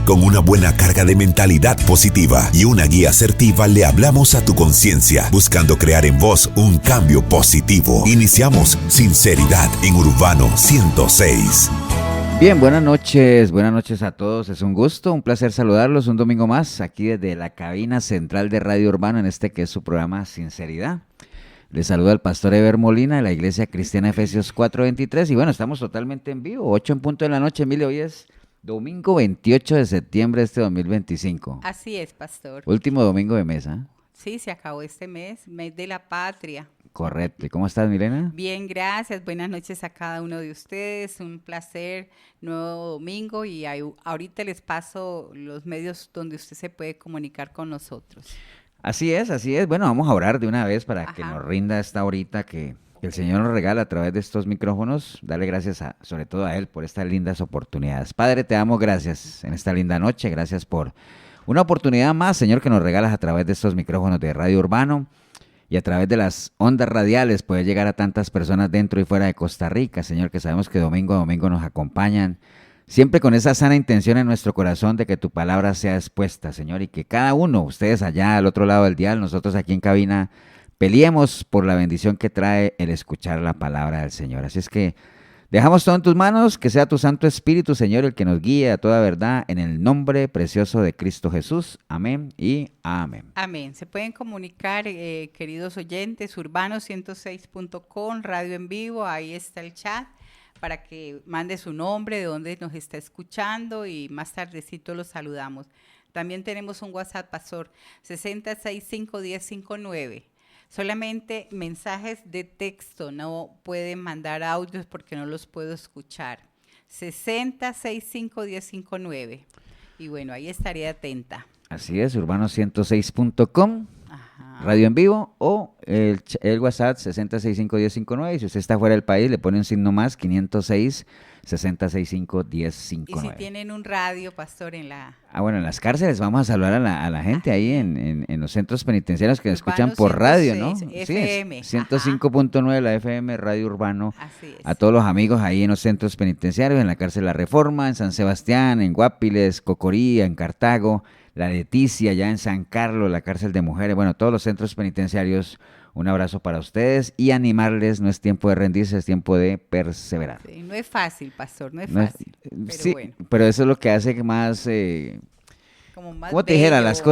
Con una buena carga de mentalidad positiva y una guía asertiva le hablamos a tu conciencia, buscando crear en vos un cambio positivo. Iniciamos Sinceridad en Urbano 106. Bien, buenas noches a todos. Es un gusto, un placer saludarlos un domingo más aquí desde la cabina central de Radio Urbano en este que es su programa Sinceridad. Les saluda el pastor Eber Molina de la Iglesia Cristiana Efesios 4:23 y bueno, estamos totalmente en vivo, 8 en punto de la noche. Emilio, hoy es domingo 28 de septiembre de este 2025. Así es, pastor. Último domingo de mes, ¿eh? Sí, se acabó este mes de la patria. Correcto. ¿Y cómo estás, Milena? Bien, gracias. Buenas noches a cada uno de ustedes. Un placer, nuevo domingo y ahorita les paso los medios donde usted se puede comunicar con nosotros. Así es. Bueno, vamos a orar de una vez para que nos rinda esta horita que el Señor nos regala a través de estos micrófonos. Dale gracias sobre todo a Él por estas lindas oportunidades. Padre, te damos gracias en esta linda noche. Gracias por una oportunidad más, Señor, que nos regalas a través de estos micrófonos de Radio Urbano y a través de las ondas radiales poder llegar a tantas personas dentro y fuera de Costa Rica, Señor, que sabemos que domingo a domingo nos acompañan, siempre con esa sana intención en nuestro corazón de que tu palabra sea expuesta, Señor, y que cada uno, ustedes allá al otro lado del dial, nosotros aquí en cabina, peleemos por la bendición que trae el escuchar la palabra del Señor. Así es que dejamos todo en tus manos, que sea tu Santo Espíritu, Señor, el que nos guíe a toda verdad, en el nombre precioso de Cristo Jesús. Amén y amén. Amén. Se pueden comunicar, queridos oyentes, urbano106.com, radio en vivo, ahí está el chat, para que mande su nombre, de dónde nos está escuchando y más tardecito los saludamos. También tenemos un WhatsApp, pastor, 60651059. Solamente mensajes de texto, no pueden mandar audios porque no los puedo escuchar. 60651059. Y bueno, ahí estaré atenta. Así es, urbano106.com, radio en vivo o el WhatsApp 60651059. Y si usted está fuera del país, le pone un signo más, 506 60651059. Y si tienen un radio, pastor, en la... Bueno, en las cárceles vamos a saludar a la gente ahí en los centros penitenciarios que escuchan por radio, ¿no? FM. Sí, 105.9 la FM, Radio Urbano. Así es. A todos los amigos ahí en los centros penitenciarios, en la cárcel La Reforma, en San Sebastián, en Guapiles, Cocoría, en Cartago, La Leticia, ya en San Carlos, la cárcel de mujeres, bueno, todos los centros penitenciarios. Un abrazo para ustedes y animarles, no es tiempo de rendirse, es tiempo de perseverar. Sí, no es fácil, pastor, no es fácil, pero sí, bueno. Pero eso es lo que hace que más, como más ¿cómo te dijera? bello. Las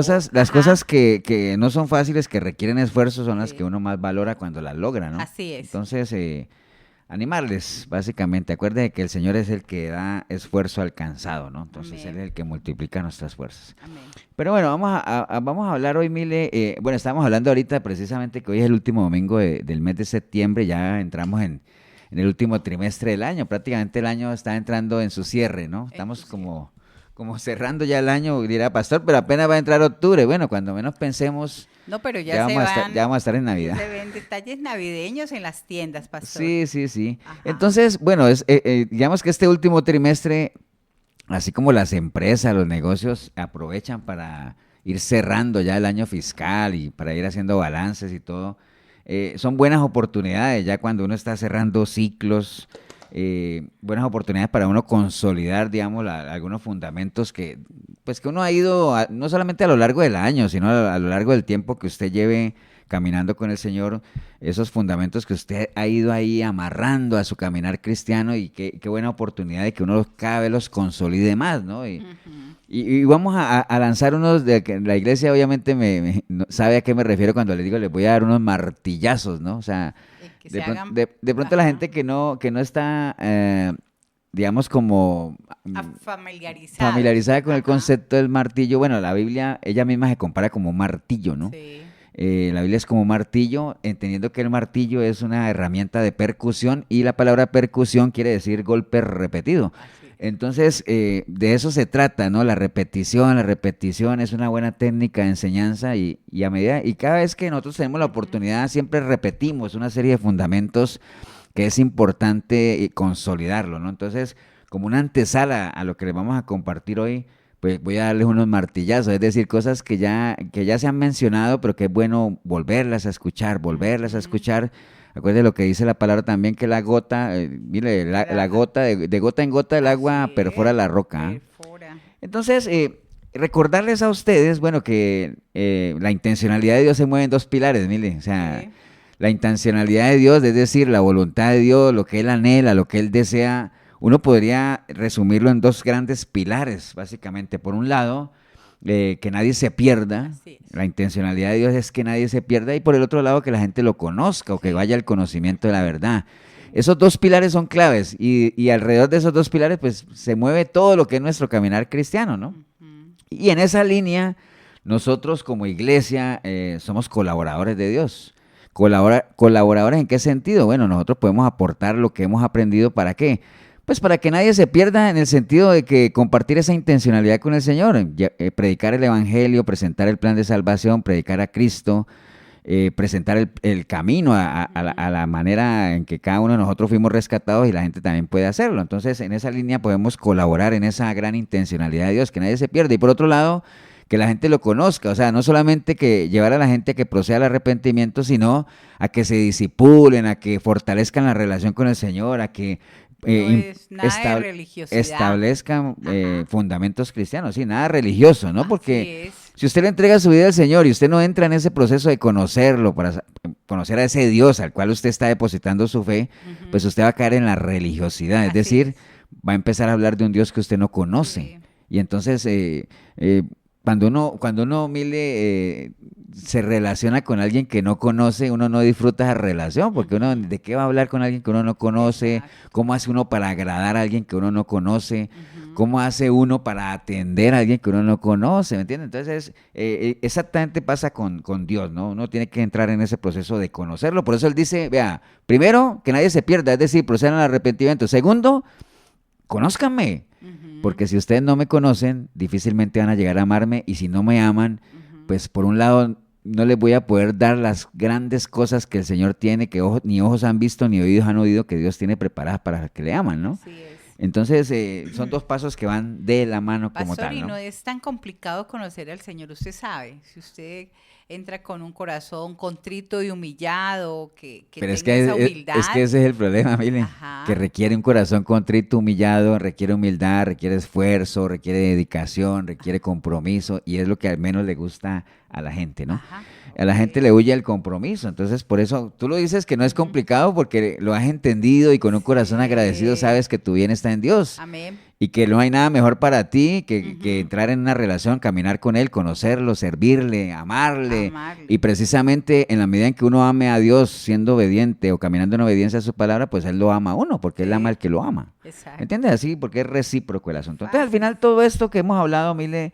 cosas que no son fáciles, que requieren esfuerzo, son las que uno más valora cuando las logra, ¿no? Así es. Entonces, animarles, básicamente. Acuérdense que el Señor es el que da esfuerzo al cansado, ¿no? Entonces, Él es el que multiplica nuestras fuerzas. Amén. Pero bueno, vamos a hablar hoy, Mile. Bueno, estábamos hablando ahorita precisamente que hoy es el último domingo del mes de septiembre. Ya entramos en el último trimestre del año. Prácticamente el año está entrando en su cierre, ¿no? Estamos como cerrando ya el año, dirá pastor, pero apenas va a entrar octubre. Bueno, cuando menos pensemos... No, pero ya vamos a estar en Navidad. Se ven detalles navideños en las tiendas, pastor. Sí. Ajá. Entonces, bueno, digamos que este último trimestre, así como las empresas, los negocios aprovechan para ir cerrando ya el año fiscal y para ir haciendo balances y todo, son buenas oportunidades ya cuando uno está cerrando ciclos, buenas oportunidades para uno consolidar, digamos, algunos fundamentos que uno ha ido, no solamente a lo largo del año, sino a lo largo del tiempo que usted lleve caminando con el Señor, esos fundamentos que usted ha ido ahí amarrando a su caminar cristiano y qué buena oportunidad de que uno cada vez los consolide más, ¿no? Y vamos a lanzar unos de que la iglesia obviamente sabe a qué me refiero cuando les digo, les voy a dar unos martillazos, ¿no? O sea, de pronto la gente que no está... digamos como familiarizada con el concepto del martillo. Bueno, la Biblia, ella misma se compara como un martillo, ¿no? Sí. La Biblia es como un martillo, entendiendo que el martillo es una herramienta de percusión y la palabra percusión quiere decir golpe repetido. Entonces, de eso se trata, ¿no? La repetición es una buena técnica de enseñanza y a medida, y cada vez que nosotros tenemos la oportunidad, siempre repetimos una serie de fundamentos que es importante consolidarlo, ¿no? Entonces, como una antesala a lo que les vamos a compartir hoy, pues voy a darles unos martillazos, es decir, cosas que ya se han mencionado, pero que es bueno volverlas a escuchar. Acuérdense lo que dice la palabra también, que la gota, mire, la gota, de gota en gota el agua perfora la roca. Entonces, recordarles a ustedes, bueno, que la intencionalidad de Dios se mueve en dos pilares, mire, o sea, Sí. la intencionalidad de Dios, es decir, la voluntad de Dios, lo que Él anhela, lo que Él desea, uno podría resumirlo en dos grandes pilares, básicamente. Por un lado, que nadie se pierda, Así es. la intencionalidad de Dios es que nadie se pierda, y por el otro lado, que la gente lo conozca o que vaya al conocimiento de la verdad. Esos dos pilares son claves, y alrededor de esos dos pilares, pues, se mueve todo lo que es nuestro caminar cristiano, ¿no? Ujú. Y en esa línea, nosotros como iglesia somos colaboradores de Dios. ¿Colaboradores en qué sentido? Bueno, nosotros podemos aportar lo que hemos aprendido. ¿Para qué? Pues para que nadie se pierda, en el sentido de que compartir esa intencionalidad con el Señor, predicar el Evangelio, presentar el plan de salvación, predicar a Cristo, presentar el camino a la manera en que cada uno de nosotros fuimos rescatados, y la gente también puede hacerlo. Entonces, en esa línea podemos colaborar en esa gran intencionalidad de Dios, que nadie se pierda. Y por otro lado, que la gente lo conozca, o sea, no solamente que llevar a la gente a que proceda al arrepentimiento, sino a que se disipulen, a que fortalezcan la relación con el Señor, a que No es nada de estab- religiosidad. establezcan Ajá. fundamentos cristianos, sí, nada religioso, ¿no? Porque Así es. si usted le entrega su vida al Señor y usted no entra en ese proceso de conocerlo, para conocer a ese Dios al cual usted está depositando su fe, Ujú. pues usted va a caer en la religiosidad, es Así decir, es. va a empezar a hablar de un Dios que usted no conoce. Sí. Y entonces, cuando uno, mire, se relaciona con alguien que no conoce, uno no disfruta esa relación, porque uno, ¿de qué va a hablar con alguien que uno no conoce? Exacto. ¿Cómo hace uno para agradar a alguien que uno no conoce? Ujú. ¿Cómo hace uno para atender a alguien que uno no conoce? ¿Me entiende? Entonces, exactamente pasa con Dios, ¿no? Uno tiene que entrar en ese proceso de conocerlo. Por eso Él dice, vea, primero, que nadie se pierda, es decir, procedan al arrepentimiento. Segundo, conózcanme. Ujú. Porque si ustedes no me conocen, difícilmente van a llegar a amarme, y si no me aman, Ujú. pues por un lado no les voy a poder dar las grandes cosas que el Señor tiene, que ni ojos han visto ni oídos han oído, que Dios tiene preparadas para los que le aman, ¿no? Así es. Entonces, son dos pasos que van de la mano como Pastor, tal, y ¿no? no es tan complicado conocer al Señor. Usted sabe, si usted entra con un corazón contrito y humillado, que Pero es tenga esa que, humildad. es que ese es el problema, miren, Ajá. que requiere un corazón contrito, humillado, requiere humildad, requiere esfuerzo, requiere dedicación, requiere compromiso, y es lo que al menos le gusta a la gente, ¿no? Ajá, A la ok. gente le huye el compromiso. Entonces, por eso tú lo dices que no es complicado, porque lo has entendido, y con un corazón agradecido Sí. sabes que tu bien está en Dios, Amén. y que no hay nada mejor para ti que Ujú. entrar en una relación, caminar con Él, conocerlo, servirle, amarle. Amarle. Y precisamente en la medida en que uno ame a Dios siendo obediente o caminando en obediencia a su palabra, pues Él lo ama a uno, porque Él Sí. ama al que lo ama. Exacto. ¿Entiendes? Así, porque es recíproco el asunto. Entonces, al Fácil. final, todo esto que hemos hablado, Mile,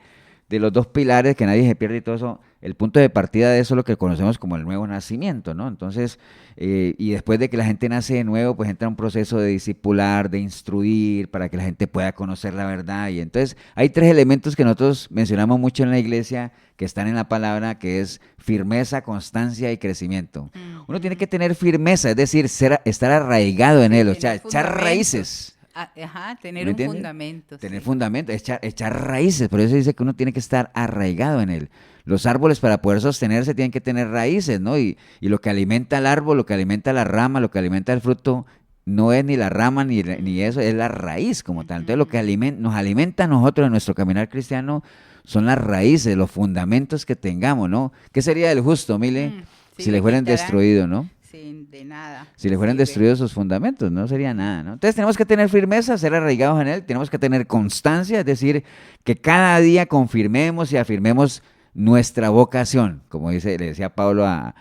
de los dos pilares, que nadie se pierde y todo eso, el punto de partida de eso es lo que conocemos como el nuevo nacimiento, ¿no? Entonces, y después de que la gente nace de nuevo, pues entra un proceso de discipular, de instruir, para que la gente pueda conocer la verdad. Y entonces, hay tres elementos que nosotros mencionamos mucho en la iglesia, que están en la palabra, que es firmeza, constancia y crecimiento. Uno tiene que tener firmeza, es decir, estar arraigado en Sí, Él, o sea, tener echar fundamentos. raíces. Ajá, tener ¿Me un entiendes? fundamento. Tener sí. fundamento, echar raíces. Por eso dice que uno tiene que estar arraigado en Él. Los árboles, para poder sostenerse, tienen que tener raíces, ¿no? Y lo que alimenta al árbol, lo que alimenta la rama, lo que alimenta el fruto, no es ni la rama ni eso, es la raíz como tal. Entonces, lo que nos alimenta a nosotros en nuestro caminar cristiano son las raíces, los fundamentos que tengamos, ¿no? ¿Qué sería del justo, Mile, Sí, si le fueran quitarán, destruidos, ¿no? sí, de nada. Si le fueran sirve. destruidos sus fundamentos, no sería nada, ¿no? Entonces tenemos que tener firmeza, ser arraigados en Él, tenemos que tener constancia, es decir, que cada día confirmemos y afirmemos nuestra vocación, como le decía Pablo a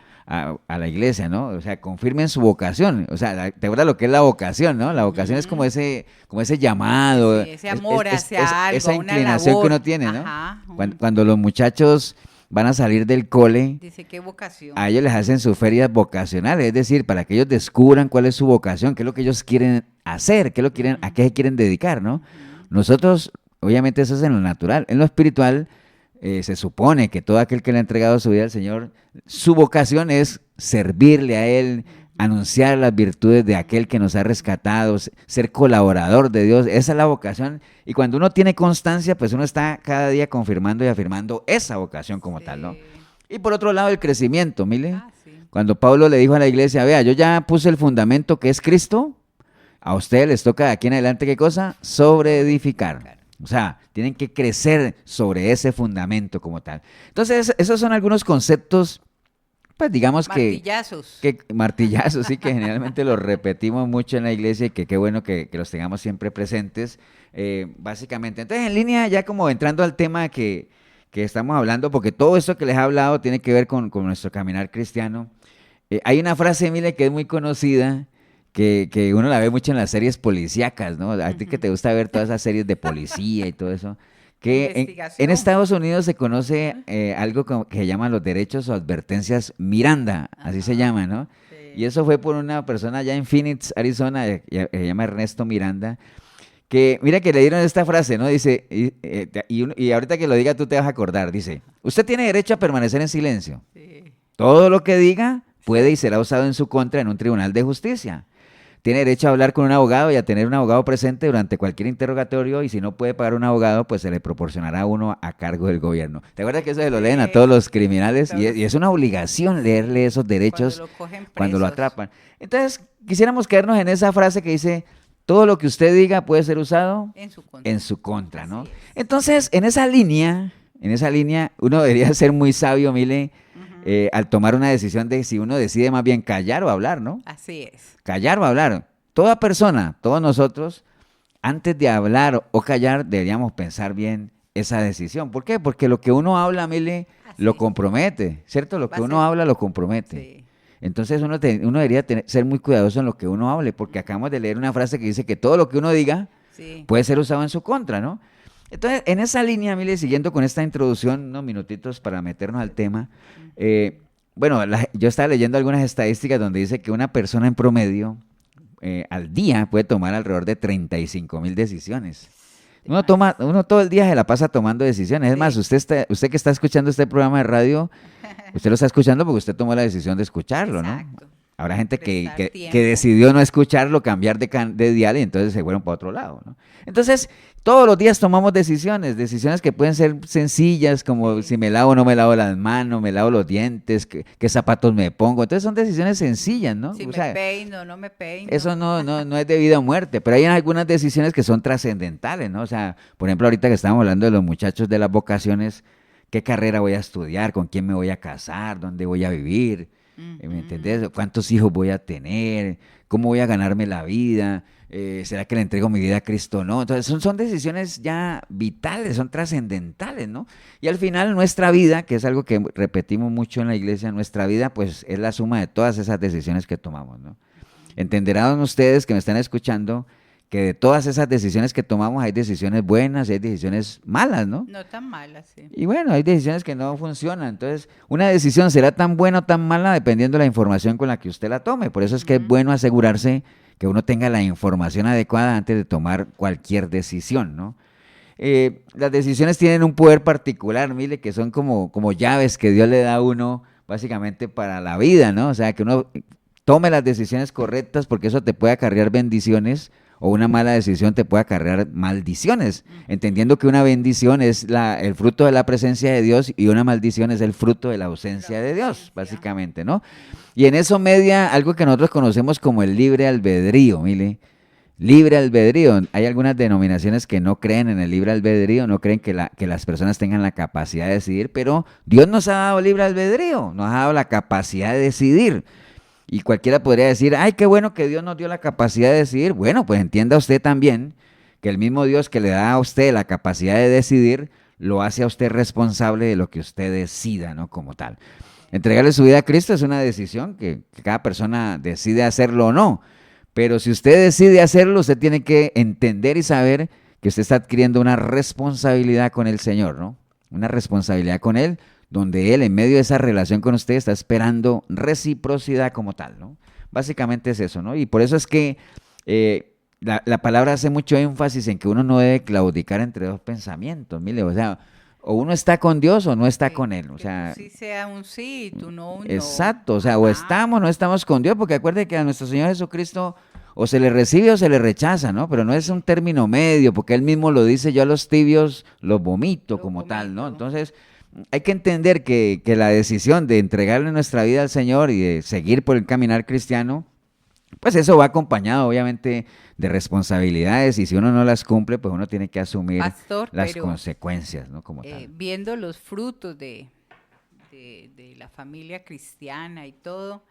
la iglesia, ¿no? O sea, confirmen su vocación, o sea, te acuerdas lo que es la vocación, ¿no? La vocación es como ese llamado, Sí, ese amor hacia algo, esa una inclinación labor. que uno tiene, ¿no? Ajá, Cuando los muchachos van a salir del cole, Dice, qué vocación. a ellos les hacen sus ferias vocacionales, es decir, para que ellos descubran cuál es su vocación, qué es lo que ellos quieren hacer, qué es lo que quieren, a qué se quieren dedicar, ¿no? Nosotros, obviamente eso es en lo natural, en lo espiritual se supone que todo aquel que le ha entregado su vida al Señor, su vocación es servirle a Él, anunciar las virtudes de aquel que nos ha rescatado, ser colaborador de Dios, esa es la vocación. Y cuando uno tiene constancia, pues uno está cada día confirmando y afirmando esa vocación como tal, ¿no? Sí. Y por otro lado, el crecimiento, mire. Ah, sí. Cuando Pablo le dijo a la iglesia, vea, yo ya puse el fundamento que es Cristo, a ustedes les toca de aquí en adelante, ¿qué cosa? Sobre edificar. O sea, tienen que crecer sobre ese fundamento como tal. Entonces, esos son algunos conceptos, pues digamos martillazos, sí, que generalmente los repetimos mucho en la iglesia y que qué bueno que los tengamos siempre presentes, básicamente. Entonces, en línea, ya como entrando al tema que estamos hablando, porque todo esto que les he hablado tiene que ver con nuestro caminar cristiano. Hay una frase, mire, que es muy conocida, que uno la ve mucho en las series policíacas, ¿no? A ti que te gusta ver todas esas series de policía y todo eso, que en Estados Unidos se conoce algo que se llama los derechos o advertencias Miranda, así se llama, ¿no? Sí. Y eso fue por una persona allá en Phoenix, Arizona, se llama Ernesto Miranda, que mira que le dieron esta frase, ¿no? Dice, y ahorita que lo diga tú te vas a acordar, dice, usted tiene derecho a permanecer en silencio. Sí. Todo lo que diga puede y será usado en su contra en un tribunal de justicia. Tiene derecho a hablar con un abogado y a tener un abogado presente durante cualquier interrogatorio y si no puede pagar un abogado, pues se le proporcionará uno a cargo del gobierno. ¿Te acuerdas que eso se lo leen a todos los criminales? Y es una obligación leerle esos derechos cuando lo atrapan. Entonces, quisiéramos quedarnos en esa frase que dice, todo lo que usted diga puede ser usado en su contra, ¿no? Entonces, en esa línea, uno debería ser muy sabio, Mile, al tomar una decisión de si uno decide más bien callar o hablar, ¿no? Así es. Callar o hablar. Toda persona, todos nosotros, antes de hablar o callar, deberíamos pensar bien esa decisión. ¿Por qué? Porque lo que uno habla, Mile, lo compromete, ¿cierto? Lo que uno habla lo compromete. Sí. Entonces uno debería ser muy cuidadoso en lo que uno hable, porque acabamos de leer una frase que dice que todo lo que uno diga puede ser usado en su contra, ¿no? Entonces, en esa línea, Mile, siguiendo con esta introducción, unos minutitos para meternos al tema, bueno, yo estaba leyendo algunas estadísticas donde dice que una persona en promedio al día puede tomar alrededor de 35,000 decisiones. Uno todo el día se la pasa tomando decisiones. Es más, usted que está escuchando este programa de radio, usted lo está escuchando porque usted tomó la decisión de escucharlo, Exacto. ¿no? Habrá gente que decidió no escucharlo, cambiar de dial y entonces se fueron para otro lado, ¿no? Entonces, todos los días tomamos decisiones que pueden ser sencillas, como si me lavo o no me lavo las manos, me lavo los dientes, qué zapatos me pongo. Entonces son decisiones sencillas, ¿no? Si me peino, no me peino. Eso no es de vida o muerte, pero hay algunas decisiones que son trascendentales, ¿no? O sea, por ejemplo, ahorita que estamos hablando de los muchachos de las vocaciones, ¿qué carrera voy a estudiar? ¿Con quién me voy a casar? ¿Dónde voy a vivir? ¿Me entendés? ¿Cuántos hijos voy a tener? ¿Cómo voy a ganarme la vida? ¿Será que le entrego mi vida a Cristo o no? Entonces son decisiones ya vitales, son trascendentales, ¿no? Y al final nuestra vida, que es algo que repetimos mucho en la iglesia, nuestra vida pues es la suma de todas esas decisiones que tomamos, ¿no? Entenderán ustedes que me están escuchando que de todas esas decisiones que tomamos hay decisiones buenas y hay decisiones malas, ¿no? No tan malas, sí. Y bueno, hay decisiones que no funcionan. Entonces, una decisión será tan buena o tan mala dependiendo de la información con la que usted la tome. Por eso es que es bueno asegurarse que uno tenga la información adecuada antes de tomar cualquier decisión, ¿no? Las decisiones tienen un poder particular, mire, que son como llaves que Dios le da a uno básicamente para la vida, ¿no? O sea, que uno tome las decisiones correctas porque eso te puede acarrear bendiciones o una mala decisión te puede acarrear maldiciones, entendiendo que una bendición es el fruto de la presencia de Dios y una maldición es el fruto de la ausencia de Dios, básicamente, ¿no? Y en eso media algo que nosotros conocemos como el libre albedrío, mire, libre albedrío. Hay algunas denominaciones que no creen en el libre albedrío, no creen que las personas tengan la capacidad de decidir, pero Dios nos ha dado libre albedrío, nos ha dado la capacidad de decidir. Y cualquiera podría decir, ay, qué bueno que Dios nos dio la capacidad de decidir. Bueno, pues entienda usted también que el mismo Dios que le da a usted la capacidad de decidir, lo hace a usted responsable de lo que usted decida, ¿no? Como tal. Entregarle su vida a Cristo es una decisión que cada persona decide hacerlo o no. Pero si usted decide hacerlo, usted tiene que entender y saber que usted está adquiriendo una responsabilidad con el Señor, ¿no? Una responsabilidad con Él, donde Él, en medio de esa relación con usted, está esperando reciprocidad como tal, ¿no? Básicamente es eso, ¿no? Y por eso es que la palabra hace mucho énfasis en que uno no debe claudicar entre dos pensamientos, mire, o sea, o uno está con Dios o no está con Él, o sea... Que tú sí sea un sí y tú no un no. Exacto, o sea, o estamos o no estamos con Dios, porque acuérdate que a nuestro Señor Jesucristo o se le recibe o se le rechaza, ¿no? Pero no es un término medio, porque Él mismo lo dice, yo a los tibios los vomito como tal, ¿no? Entonces... hay que entender que la decisión de entregarle nuestra vida al Señor y de seguir por el caminar cristiano, pues eso va acompañado obviamente de responsabilidades y si uno no las cumple, pues uno tiene que asumir Pastor, las pero, consecuencias, ¿no? Como tal. viendo los frutos de la familia cristiana y todo,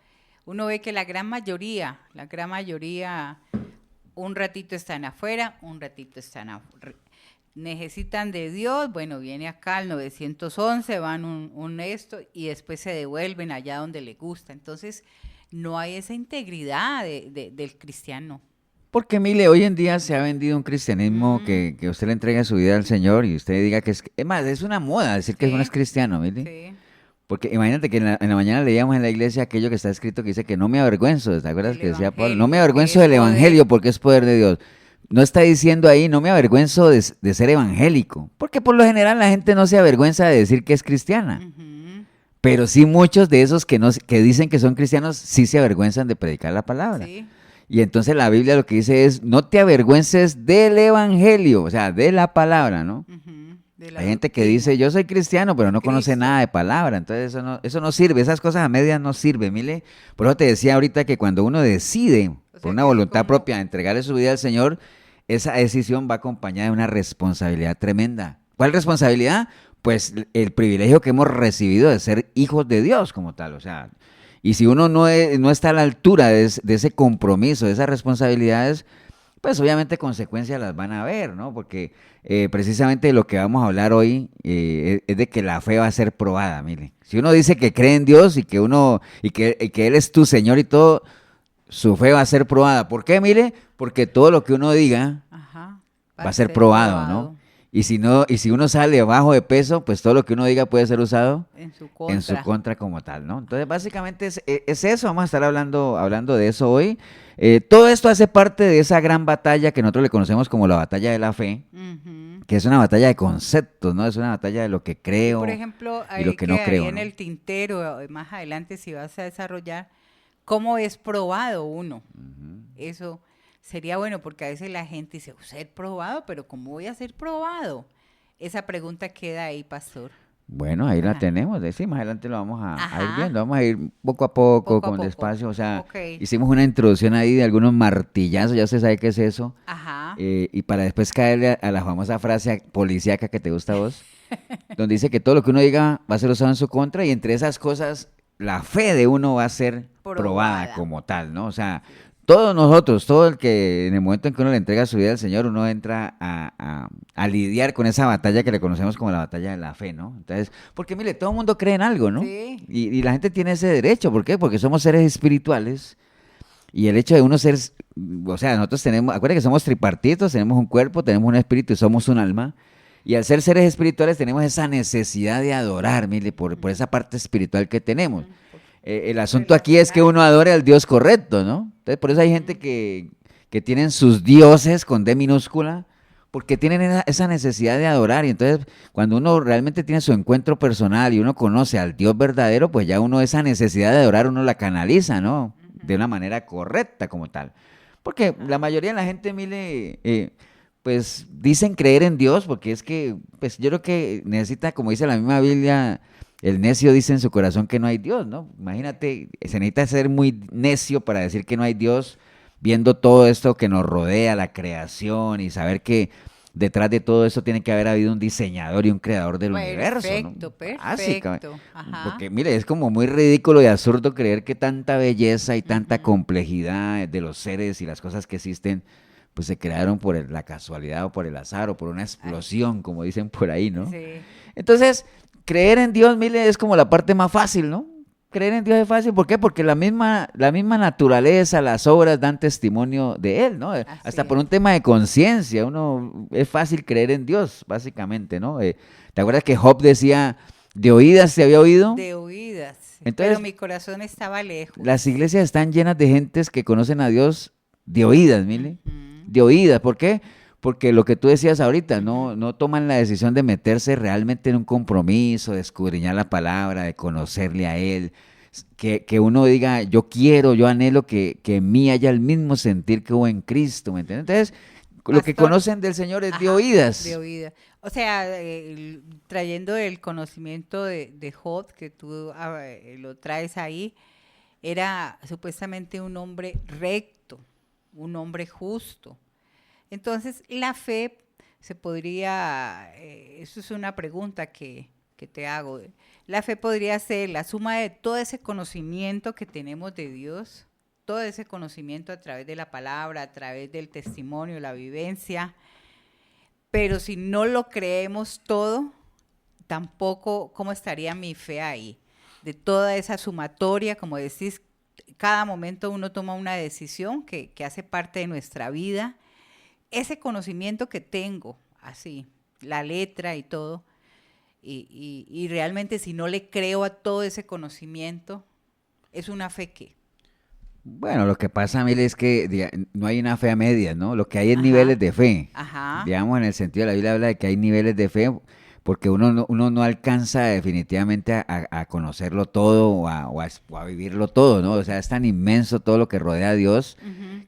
uno ve que la gran mayoría, un ratito están afuera, un ratito están afuera. Necesitan de Dios, bueno, viene acá al 911, van un esto y después se devuelven allá donde les gusta. Entonces, no hay esa integridad del cristiano. Porque, mire, hoy en día se ha vendido un cristianismo que usted le entrega su vida al Señor y usted diga que es más, es una moda decir que Sí, uno es cristiano, mire. sí. Porque imagínate que en la mañana leíamos en la iglesia aquello que está escrito que dice que no me avergüenzo, ¿te acuerdas El que decía Pablo? No evangelio, me que avergüenzo es del poder. evangelio porque es poder de Dios. No está diciendo ahí, no me avergüenzo de ser evangélico, porque por lo general la gente no se avergüenza de decir que es cristiana. Ujú. Pero sí muchos de esos que dicen que son cristianos sí se avergüenzan de predicar la palabra. Sí. Y entonces la Biblia lo que dice es, no te avergüences del evangelio, o sea, de la palabra, ¿no? Ujú, de la Hay gente que doctrina. dice, yo soy cristiano, pero no conoce Cristo. nada de palabra, entonces eso no sirve, esas cosas a medias no sirven, mire. Por eso te decía ahorita que cuando uno decide, O sea, por una que es voluntad como- propia, entregarle su vida al Señor, esa decisión va acompañada de una responsabilidad tremenda. ¿Cuál responsabilidad? Pues el privilegio que hemos recibido de ser hijos de Dios como tal, o sea, y si uno no está a la altura de ese compromiso, de esas responsabilidades, pues obviamente consecuencias las van a haber, ¿no? Porque precisamente lo que vamos a hablar hoy es de que la fe va a ser probada, mire. Si uno dice que cree en Dios y que Él es tu Señor y todo, su fe va a ser probada. ¿Por qué, mire? Porque todo lo que uno diga Ajá, va a ser probado, ¿no? Y si uno sale bajo de peso, pues todo lo que uno diga puede ser usado En su contra. en su contra como tal, ¿no? Entonces, básicamente es eso, vamos a estar hablando de eso hoy. Todo esto hace parte de esa gran batalla que nosotros le conocemos como la batalla de la fe, Ujú. que es una batalla de conceptos, ¿no? Es una batalla de lo que creo Por ejemplo, y lo ahí que no quedaría creo, en ¿no? el tintero, más adelante si vas a desarrollar, cómo es probado uno. Eso sería bueno porque a veces la gente dice, ser probado, pero ¿cómo voy a ser probado? Esa pregunta queda ahí, pastor. Bueno, ahí la Ajá. tenemos, sí, más adelante lo vamos a ir Ajá. viendo, vamos a ir poco a poco, Poco a con poco. despacio, o sea, Ok. hicimos una introducción ahí de algunos martillazos, ya usted sabe qué es eso, Ajá. y para después caerle a la famosa frase policíaca que te gusta a vos, donde dice que todo lo que uno diga va a ser usado en su contra y entre esas cosas la fe de uno va a ser probada Probada. como tal, ¿no? O sea, todos nosotros, todo el que en el momento en que uno le entrega su vida al Señor, uno entra a lidiar con esa batalla que le conocemos como la batalla de la fe, ¿no? Entonces, porque mire, todo el mundo cree en algo, ¿no? Sí. Y la gente tiene ese derecho, ¿por qué? Porque somos seres espirituales y el hecho de uno ser, o sea, nosotros tenemos, acuérdense que somos tripartitos, tenemos un cuerpo, tenemos un espíritu y somos un alma. Y al ser seres espirituales tenemos esa necesidad de adorar, mire, por esa parte espiritual que tenemos. El asunto aquí es que uno adore al Dios correcto, ¿no? Entonces, por eso hay gente que tienen sus dioses con D minúscula, porque tienen esa necesidad de adorar. Y entonces, cuando uno realmente tiene su encuentro personal y uno conoce al Dios verdadero, pues ya uno esa necesidad de adorar, uno la canaliza, ¿no? De una manera correcta como tal. Porque la mayoría de la gente, mire, pues dicen creer en Dios, porque es que, pues yo creo que necesita, como dice la misma Biblia, el necio dice en su corazón que no hay Dios, ¿no? Imagínate, se necesita ser muy necio para decir que no hay Dios, viendo todo esto que nos rodea, la creación, y saber que detrás de todo esto tiene que haber habido un diseñador y un creador del universo, ¿no? Perfecto, Básicamente. perfecto. Ajá. Porque, mire, es como muy ridículo y absurdo creer que tanta belleza y tanta complejidad de los seres y las cosas que existen, pues se crearon por la casualidad o por el azar o por una explosión, como dicen por ahí, ¿no? Sí. Entonces, creer en Dios, mire, es como la parte más fácil, ¿no? Creer en Dios es fácil, ¿por qué? Porque la misma naturaleza, las obras dan testimonio de Él, ¿no? Hasta por un tema de conciencia, es fácil creer en Dios, básicamente, ¿no? ¿Te acuerdas que Job decía, de oídas se había oído? De oídas. Entonces, pero mi corazón estaba lejos. Las iglesias están llenas de gentes que conocen a Dios de oídas, mire, de oídas, ¿por qué? Porque lo que tú decías ahorita, no toman la decisión de meterse realmente en un compromiso, de escudriñar la palabra, de conocerle a Él, que uno diga, yo quiero, yo anhelo que en mí haya el mismo sentir que hubo en Cristo, ¿me entiendes? Entonces, lo que Pastor, conocen del Señor es de ajá, oídas. De oídas. O sea, trayendo el conocimiento de Job, que tú lo traes ahí, era supuestamente un hombre recto, un hombre justo. Entonces, la fe se podría, eso es una pregunta que te hago, la fe podría ser la suma de todo ese conocimiento que tenemos de Dios, todo ese conocimiento a través de la palabra, a través del testimonio, la vivencia, pero si no lo creemos todo, tampoco, ¿cómo estaría mi fe ahí? De toda esa sumatoria, como decís, cada momento uno toma una decisión que hace parte de nuestra vida. Ese conocimiento que tengo, así, la letra y todo, y realmente si no le creo a todo ese conocimiento, ¿es una fe qué? Bueno, lo que pasa, Mile, es que no hay una fe a medias, ¿no? Lo que hay es Ajá. niveles de fe. Ajá. Digamos, en el sentido de la Biblia habla de que hay niveles de fe, porque uno no alcanza definitivamente a conocerlo todo o a vivirlo todo, ¿no? O sea, es tan inmenso todo lo que rodea a Dios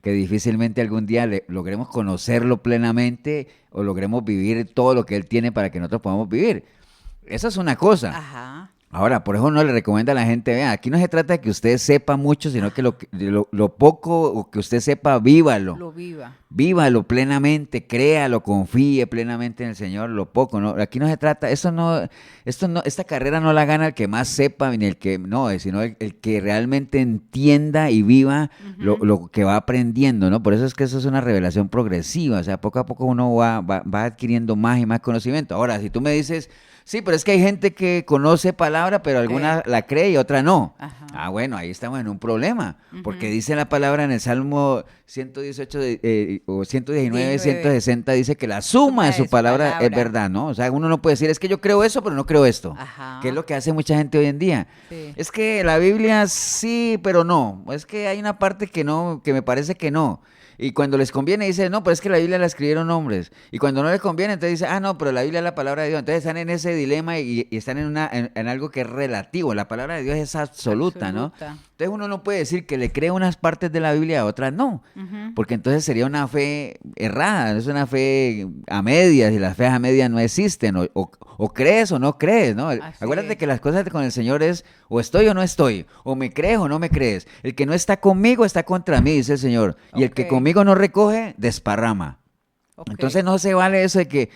que difícilmente algún día logremos conocerlo plenamente o logremos vivir todo lo que Él tiene para que nosotros podamos vivir. Esa es una cosa. Ajá. Ahora, por eso no le recomienda a la gente, vean, aquí no se trata de que usted sepa mucho, sino que lo poco o que usted sepa, vívalo. Lo viva. Vívalo plenamente, créalo, confíe plenamente en el Señor, lo poco, ¿no? Aquí no se trata, esta carrera no la gana el que más sepa, ni el que no, sino el que realmente entienda y viva lo que va aprendiendo, ¿no? Por eso es que eso es una revelación progresiva, o sea, poco a poco uno va adquiriendo más y más conocimiento. Ahora, si tú me dices, sí, pero es que hay gente que conoce palabra, pero alguna la cree y otra no. Ajá. Ah, bueno, ahí estamos en un problema, porque dice la palabra en el Salmo 118 o 119, 160, dice que la suma de su palabra es verdad, ¿no? O sea, uno no puede decir, es que yo creo eso, pero no creo esto. Ajá. Que es lo que hace mucha gente hoy en día. Sí. Es que la Biblia sí, pero no. Es que hay una parte que no, que me parece que no. Y cuando les conviene dice, no, pero es que la Biblia la escribieron hombres. Y cuando no les conviene, entonces dice, no, pero la Biblia es la palabra de Dios. Entonces están en ese dilema y están en algo que es relativo. La palabra de Dios es absoluta, ¿no? Entonces uno no puede decir que le cree unas partes de la Biblia a otras no. Porque entonces sería una fe errada, es una fe a medias y las feas a medias no existen. O crees o no crees, ¿no? Acuérdate que las cosas con el Señor es o estoy o no estoy, o me crees o no me crees. El que no está conmigo está contra mí, dice el Señor. Y el que conmigo no recoge, desparrama. Entonces no se vale eso de que,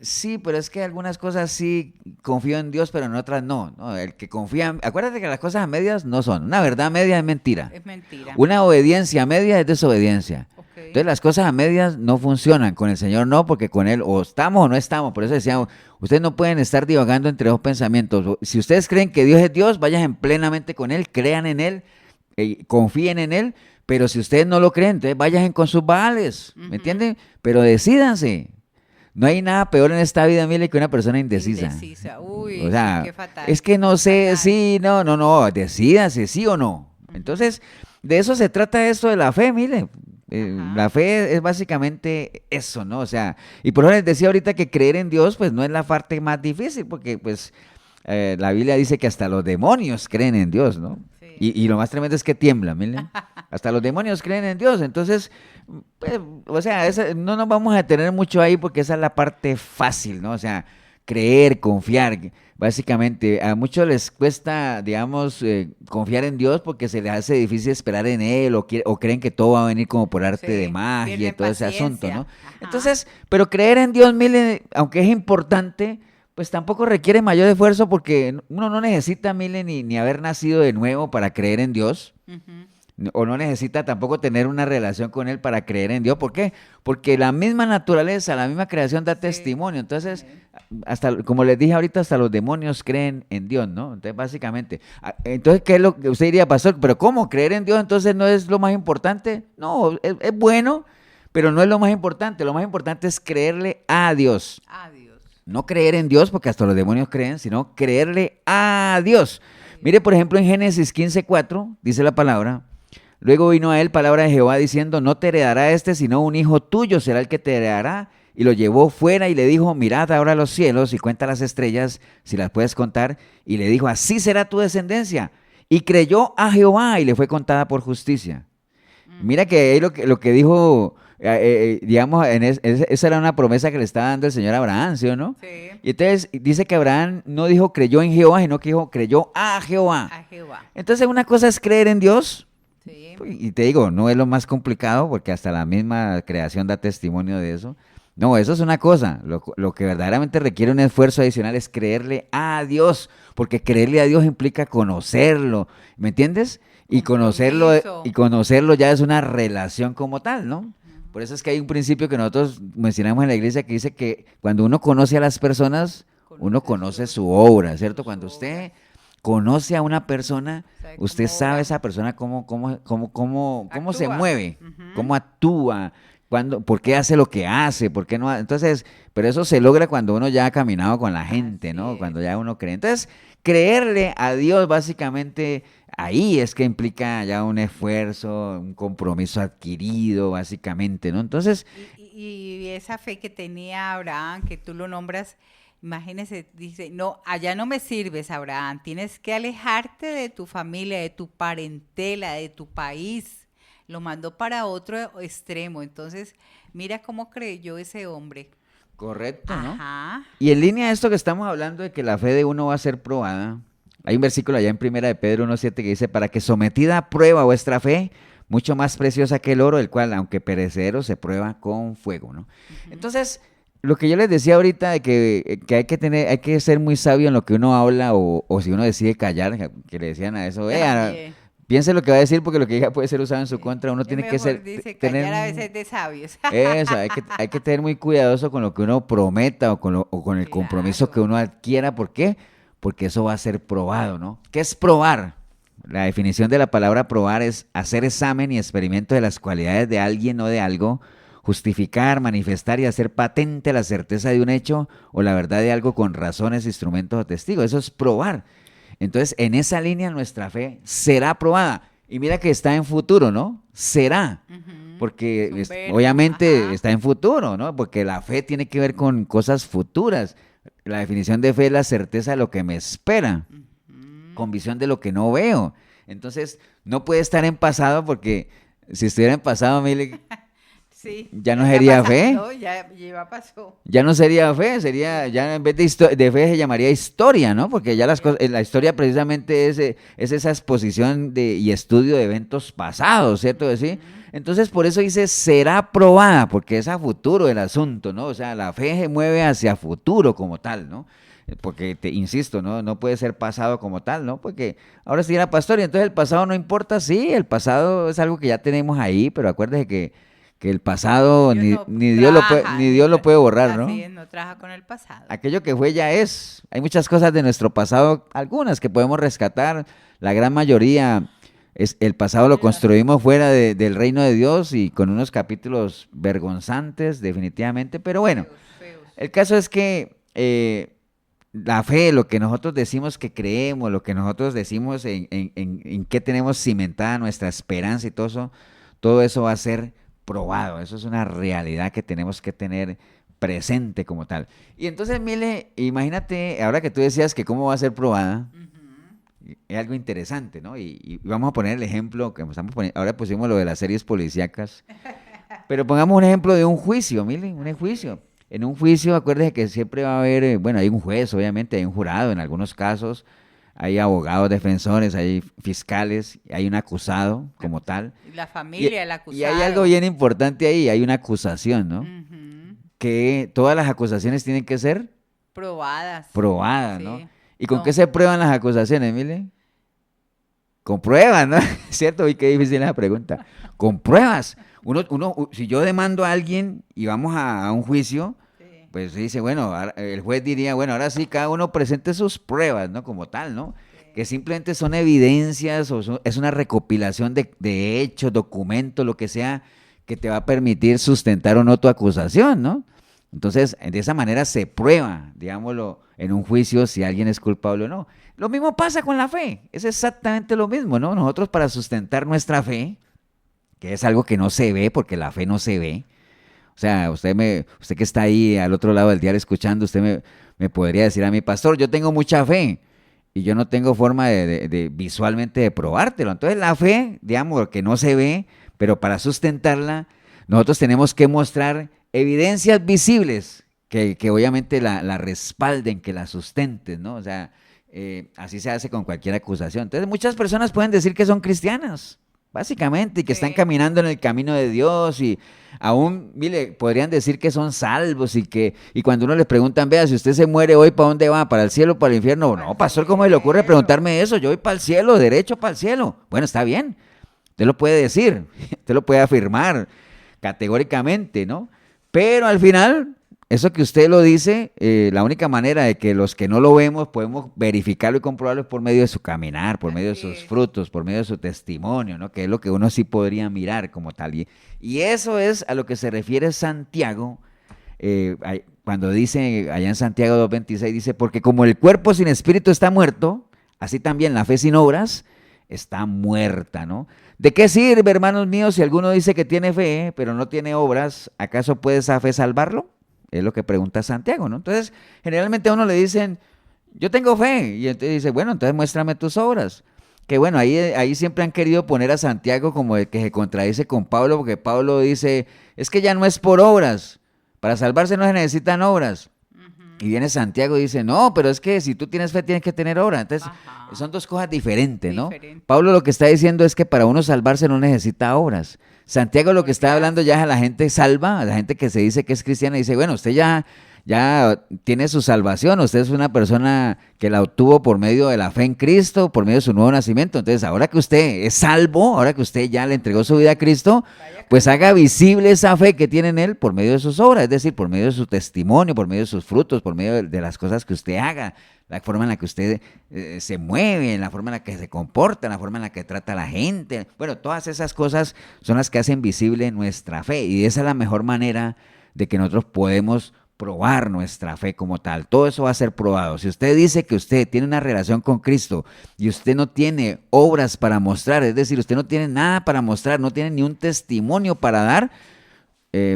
sí, pero es que algunas cosas sí confío en Dios, pero en otras no. El que confía, acuérdate que las cosas a medias no son. Una verdad media es mentira. Es mentira. Una obediencia media es desobediencia. Entonces las cosas a medias no funcionan, con el Señor no, porque con Él o estamos o no estamos. Por eso decíamos, ustedes no pueden estar divagando entre dos pensamientos. Si ustedes creen que Dios es Dios, vayan plenamente con Él, crean en Él, confíen en Él, pero si ustedes no lo creen, entonces vayan con sus baales, ¿me entienden? Pero decídanse. No hay nada peor en esta vida, Mile, que una persona indecisa. Uy, o sea, qué fatal. Es que no sé, sí, no, decídanse, sí o no. Entonces, de eso se trata esto de la fe, Mile. La fe es básicamente eso, ¿no? O sea, y por eso les decía ahorita que creer en Dios, pues no es la parte más difícil, porque pues la Biblia dice que hasta los demonios creen en Dios, ¿no? Sí. Y lo más tremendo es que tiemblan, miren. Hasta los demonios creen en Dios, entonces, pues, o sea, no nos vamos a detener mucho ahí porque esa es la parte fácil, ¿no? O sea, creer, confiar, básicamente. A muchos les cuesta, digamos, confiar en Dios porque se les hace difícil esperar en Él o creen que todo va a venir como por arte de magia y todo ese asunto, ¿no? Ajá. Entonces, pero creer en Dios, Mile, aunque es importante, pues tampoco requiere mayor esfuerzo porque uno no necesita, Mile, ni haber nacido de nuevo para creer en Dios. O no necesita tampoco tener una relación con Él para creer en Dios. ¿Por qué? Porque la misma naturaleza, la misma creación da testimonio. Entonces, hasta como les dije ahorita, hasta los demonios creen en Dios, ¿no? Entonces, básicamente, entonces, ¿qué es lo que usted diría, pastor? ¿Pero cómo? ¿Creer en Dios entonces no es lo más importante? No, es bueno, pero no es lo más importante. Lo más importante es creerle a Dios. No creer en Dios, porque hasta los demonios creen, sino creerle a Dios. Mire, por ejemplo, en Génesis 15:4, dice la palabra, luego vino a él palabra de Jehová diciendo, no te heredará sino un hijo tuyo será el que te heredará. Y lo llevó fuera y le dijo, mirad ahora los cielos y cuenta las estrellas, si las puedes contar. Y le dijo, así será tu descendencia. Y creyó a Jehová y le fue contada por justicia. Mira que ahí lo que dijo digamos, esa era una promesa que le estaba dando el Señor a Abraham, ¿sí o no? Sí. Y entonces dice que Abraham no dijo creyó en Jehová, sino que dijo creyó a Jehová. A Jehová. Entonces una cosa es creer en Dios, Sí. y te digo, no es lo más complicado, porque hasta la misma creación da testimonio de eso. No, eso es una cosa. Lo que verdaderamente requiere un esfuerzo adicional es creerle a Dios, porque creerle a Dios implica conocerlo, ¿me entiendes? Compromiso. Y conocerlo ya es una relación como tal, ¿no? Por eso es que hay un principio que nosotros mencionamos en la iglesia que dice que cuando uno conoce a las personas, uno conoce su obra, ¿cierto? Cuando usted conoce a una persona, Sabe usted cómo sabe obra. esa persona cómo se Actúa. mueve, Ujú. cómo actúa, por qué hace lo que hace, por qué no. Entonces, pero eso se logra cuando uno ya ha caminado con la gente, Así ¿no? es. Cuando ya uno cree. Entonces, creerle a Dios básicamente ahí es que implica ya un esfuerzo, un compromiso adquirido, básicamente, ¿no? Entonces, Y esa fe que tenía Abraham, que tú lo nombras, imagínese, dice, no, allá no me sirves, Abraham, tienes que alejarte de tu familia, de tu parentela, de tu país. Lo mandó para otro extremo. Entonces, mira cómo creyó ese hombre. correcto, ¿no? Ajá. Y en línea a esto que estamos hablando de que la fe de uno va a ser probada, hay un versículo allá en Primera de Pedro 1:7 que dice, para que sometida a prueba vuestra fe, mucho más preciosa que el oro, el cual, aunque perecedero, se prueba con fuego, ¿no? Entonces, lo que yo les decía ahorita de que hay que ser muy sabio en lo que uno habla o si uno decide callar, que le decían a eso, También. piense lo que va a decir porque lo que diga puede ser usado en su Sí. contra, uno Es tiene que mejor, ser, dice, tener... callar a veces de sabios. Eso, hay que tener muy cuidadoso con lo que uno prometa o con el compromiso que Claro. uno adquiera. ¿Por qué? Porque eso va a ser probado, ¿no? ¿Qué es probar? La definición de la palabra probar es hacer examen y experimento de las cualidades de alguien o de algo, justificar, manifestar y hacer patente la certeza de un hecho o la verdad de algo con razones, instrumentos o testigos. Eso es probar. Entonces, en esa línea nuestra fe será probada. Y mira que está en futuro, ¿no? Será. Ujú. Porque Es un verbo, obviamente ajá. está en futuro, ¿no? Porque la fe tiene que ver con cosas futuras. La definición de fe es la certeza de lo que me espera, con visión de lo que no veo. Entonces, no puede estar en pasado porque si estuviera en pasado, mire, Sí, ya no está sería fe. pasando, ya pasó. Ya no sería fe, sería, ya en vez de fe se llamaría historia, ¿no? Porque ya la historia precisamente es esa exposición y estudio de eventos pasados, ¿cierto? ¿Sí? Entonces, por eso dice, será probada, porque es a futuro el asunto, ¿no? O sea, la fe se mueve hacia futuro como tal, ¿no? Porque, te insisto, ¿no? No puede ser pasado como tal, ¿no? Porque ahora sí era pastor y entonces el pasado no importa, sí, el pasado es algo que ya tenemos ahí, pero acuérdese que el pasado Dios no ni Dios trabaja, ni Dios lo puede borrar, ¿no? así es, no trabaja con el pasado. Aquello que fue ya es. Hay muchas cosas de nuestro pasado, algunas que podemos rescatar, la gran mayoría el pasado lo construimos fuera del reino de Dios y con unos capítulos vergonzantes, definitivamente, pero bueno, Feos. el caso es que la fe, lo que nosotros decimos que creemos, lo que nosotros decimos en qué tenemos cimentada nuestra esperanza y todo eso va a ser probado. Eso es una realidad que tenemos que tener presente como tal. Y entonces, Mile, imagínate, ahora que tú decías que cómo va a ser probada, es algo interesante, ¿no? Y vamos a poner el ejemplo que estamos poniendo, ahora pusimos lo de las series policíacas, pero pongamos un ejemplo de un juicio, Mile, un juicio. En un juicio, acuérdese que siempre va a haber, bueno, hay un juez, obviamente, hay un jurado en algunos casos, hay abogados defensores, hay fiscales, hay un acusado como tal. Y la familia, el acusado. Y hay algo bien importante ahí, hay una acusación, ¿no? Ujú. Que todas las acusaciones tienen que ser Probadas. probadas, Sí. ¿no? ¿Y con No. qué se prueban las acusaciones, Mile? Con pruebas, ¿no? ¿Cierto? Y qué difícil es la pregunta. Con pruebas. Si yo demando a alguien y vamos a un juicio, Sí. pues dice, bueno, el juez diría, bueno, ahora sí, cada uno presente sus pruebas, ¿no? Como tal, ¿no? Que simplemente son evidencias o es una recopilación de hechos, documentos, lo que sea, que te va a permitir sustentar o no tu acusación, ¿no? Entonces, de esa manera se prueba, digámoslo, en un juicio si alguien es culpable o no. Lo mismo pasa con la fe, es exactamente lo mismo, ¿no? Nosotros para sustentar nuestra fe, que es algo que no se ve, porque la fe no se ve, o sea, usted que está ahí al otro lado del diario escuchando, usted me podría decir a mi pastor, yo tengo mucha fe y yo no tengo forma de visualmente de probártelo. Entonces la fe, digamos, que no se ve, pero para sustentarla, nosotros tenemos que mostrar evidencias visibles que obviamente la respalden, que la sustenten, ¿no? O sea, así se hace con cualquier acusación. Entonces, muchas personas pueden decir que son cristianas, básicamente, y que están caminando en el camino de Dios y aún, mire, podrían decir que son salvos y cuando uno les preguntan, vea, si usted se muere hoy, ¿para dónde va? ¿Para el cielo o para el infierno? No, pastor, ¿cómo se le ocurre preguntarme eso? Yo voy para el cielo, derecho para el cielo. Bueno, está bien, usted lo puede decir, usted lo puede afirmar categóricamente, ¿no? Pero al final, eso que usted lo dice, la única manera de que los que no lo vemos podemos verificarlo y comprobarlo es por medio de su caminar, por medio de sus frutos, por medio de su testimonio, ¿no? Que es lo que uno sí podría mirar como tal. Y eso es a lo que se refiere Santiago, cuando dice, allá en Santiago 2:26, dice, porque como el cuerpo sin espíritu está muerto, así también la fe sin obras está muerta, ¿no? ¿De qué sirve, hermanos míos, si alguno dice que tiene fe, pero no tiene obras? ¿Acaso puede esa fe salvarlo? Es lo que pregunta Santiago, ¿no? Entonces, generalmente a uno le dicen, yo tengo fe, y entonces dice, bueno, entonces muéstrame tus obras. Que bueno, ahí siempre han querido poner a Santiago como el que se contradice con Pablo, porque Pablo dice, es que ya no es por obras, para salvarse no se necesitan obras. Y viene Santiago y dice, no, pero es que si tú tienes fe tienes que tener obra. Entonces, son dos cosas diferentes, ¿no? Pablo lo que está diciendo es que para uno salvarse no necesita obras. Santiago lo que está hablando ya es a la gente salva, a la gente que se dice que es cristiana, y dice, bueno, usted ya tiene su salvación, usted es una persona que la obtuvo por medio de la fe en Cristo, por medio de su nuevo nacimiento. Entonces, ahora que usted es salvo, ahora que usted ya le entregó su vida a Cristo, pues haga visible esa fe que tiene en él por medio de sus obras, es decir, por medio de su testimonio, por medio de sus frutos, por medio de las cosas que usted haga, la forma en la que usted se mueve, la forma en la que se comporta, la forma en la que trata a la gente. Bueno, todas esas cosas son las que hacen visible nuestra fe, y esa es la mejor manera de que nosotros podemos probar nuestra fe como tal. Todo eso va a ser probado. Si usted dice que usted tiene una relación con Cristo y usted no tiene obras para mostrar, es decir, usted no tiene nada para mostrar, no tiene ni un testimonio para dar,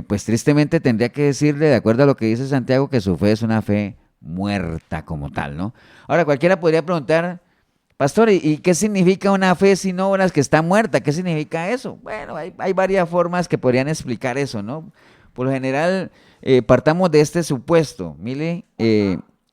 pues tristemente tendría que decirle, de acuerdo a lo que dice Santiago, que su fe es una fe muerta como tal, ¿no? Ahora, cualquiera podría preguntar, pastor, ¿y qué significa una fe sin obras que está muerta? ¿Qué significa eso? Bueno, hay varias formas que podrían explicar eso, ¿no? Por lo general, partamos de este supuesto. Mire,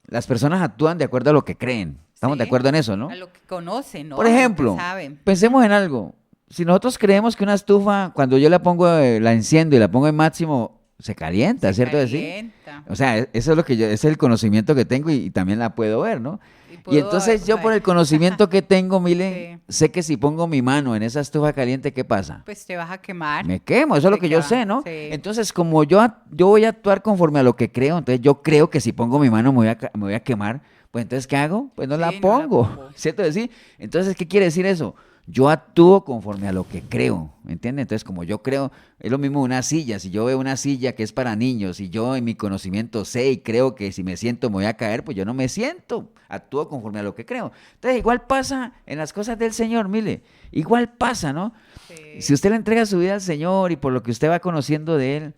las personas actúan de acuerdo a lo que creen. ¿Estamos de acuerdo en eso, no? A lo que conocen, ¿no? Por ejemplo, pensemos en algo. Si nosotros creemos que una estufa, cuando yo la pongo, la enciendo y la pongo en máximo, se calienta, ¿cierto? Calienta. O sea, eso es lo que ese es el conocimiento que tengo y también la puedo ver, ¿no? Y entonces yo por el conocimiento que tengo, mire, sé que si pongo mi mano en esa estufa caliente, ¿qué pasa? Pues te vas a quemar. Me quemo, eso es lo que yo sé, ¿no? Sí. Entonces, como yo voy a actuar conforme a lo que creo, entonces yo creo que si pongo mi mano me voy a quemar, pues entonces, ¿qué hago? Pues no la pongo, ¿cierto? ¿Sí? Entonces, ¿qué quiere decir eso? Yo actúo conforme a lo que creo, ¿me entiendes? Entonces, como yo creo, es lo mismo una silla. Si yo veo una silla que es para niños y yo en mi conocimiento sé y creo que si me siento me voy a caer, pues yo no me siento, actúo conforme a lo que creo. Entonces, igual pasa en las cosas del Señor, mire, igual pasa, ¿no? Sí. Si usted le entrega su vida al Señor y por lo que usted va conociendo de Él,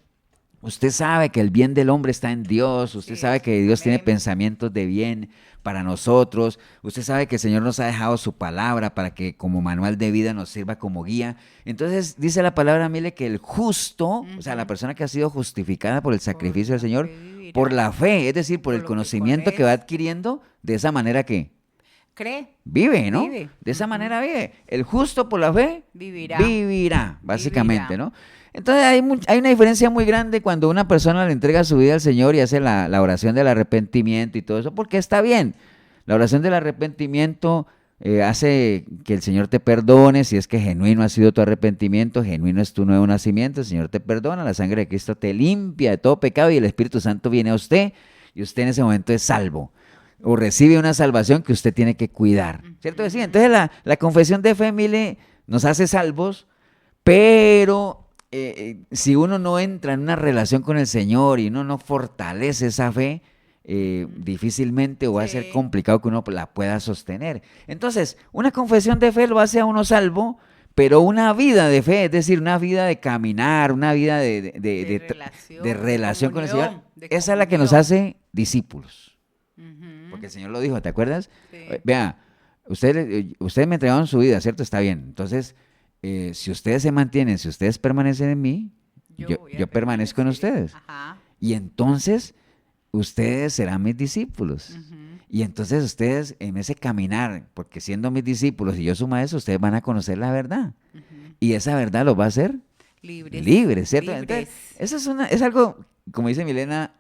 usted sabe que el bien del hombre está en Dios, usted sabe que Dios tiene pensamientos de bien para nosotros, usted sabe que el Señor nos ha dejado su palabra para que como manual de vida nos sirva como guía. Entonces dice la palabra, mire, que el justo, o sea, la persona que ha sido justificada por el sacrificio del Señor, por la fe, es decir, por el conocimiento que va adquiriendo, de esa manera que cree, vive, ¿no? Vive. De esa manera vive. El justo por la fe vivirá básicamente, ¿no? Entonces hay una diferencia muy grande cuando una persona le entrega su vida al Señor y hace la oración del arrepentimiento y todo eso, porque está bien. La oración del arrepentimiento hace que el Señor te perdone, si es que genuino ha sido tu arrepentimiento, genuino es tu nuevo nacimiento, el Señor te perdona, la sangre de Cristo te limpia de todo pecado y el Espíritu Santo viene a usted y usted en ese momento es salvo. O recibe una salvación que usted tiene que cuidar, ¿cierto? Entonces la confesión de fe, mire, nos hace salvos, pero si uno no entra en una relación con el Señor y uno no fortalece esa fe, difícilmente o va a ser complicado que uno la pueda sostener. Entonces, una confesión de fe lo hace a uno salvo, pero una vida de fe, es decir, una vida de caminar, una vida de relación con el Señor, esa es la que nos hace discípulos. Porque el Señor lo dijo, ¿te acuerdas? Sí. Vea, ustedes me entregaron su vida, ¿cierto? Está bien. Entonces, si ustedes se mantienen, si ustedes permanecen en mí, yo permanezco en ustedes. Ajá. Y entonces ustedes serán mis discípulos. Y entonces ustedes en ese caminar, porque siendo mis discípulos y yo su maestro, ustedes van a conocer la verdad. Y esa verdad los va a hacer libres, ¿cierto? Entonces, eso es algo, como dice Milena,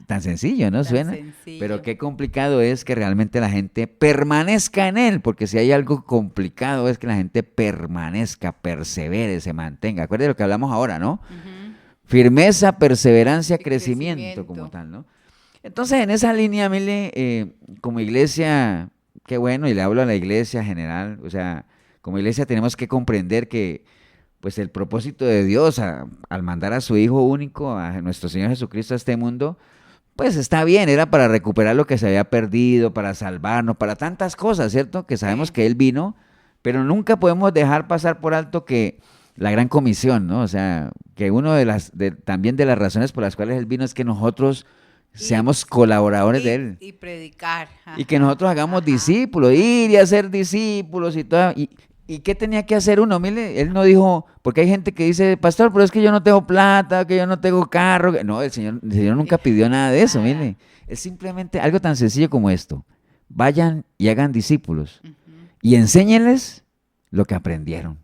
tan sencillo, ¿no? Suena. Sencillo. Pero qué complicado es que realmente la gente permanezca en él, porque si hay algo complicado es que la gente permanezca, persevere, se mantenga. Acuérdense de lo que hablamos ahora, ¿no? Firmeza, perseverancia, crecimiento como tal, ¿no? Entonces, en esa línea, Mile, como iglesia, qué bueno, y le hablo a la iglesia general, o sea, como iglesia tenemos que comprender que pues el propósito de Dios al mandar a su Hijo único, a nuestro Señor Jesucristo a este mundo, pues está bien, era para recuperar lo que se había perdido, para salvarnos, para tantas cosas, ¿cierto? Que sabemos que Él vino, pero nunca podemos dejar pasar por alto que la gran comisión, ¿no? O sea, que uno también de las razones por las cuales Él vino es que nosotros seamos colaboradores de Él. Y predicar. Y que nosotros hagamos discípulos, ir y hacer discípulos y todo. ¿Y qué tenía que hacer uno? Mire, él no dijo, porque hay gente que dice, pastor, pero es que yo no tengo plata, que yo no tengo carro. No, el Señor nunca pidió nada de eso, mire. Es simplemente algo tan sencillo como esto. Vayan y hagan discípulos y enséñenles lo que aprendieron.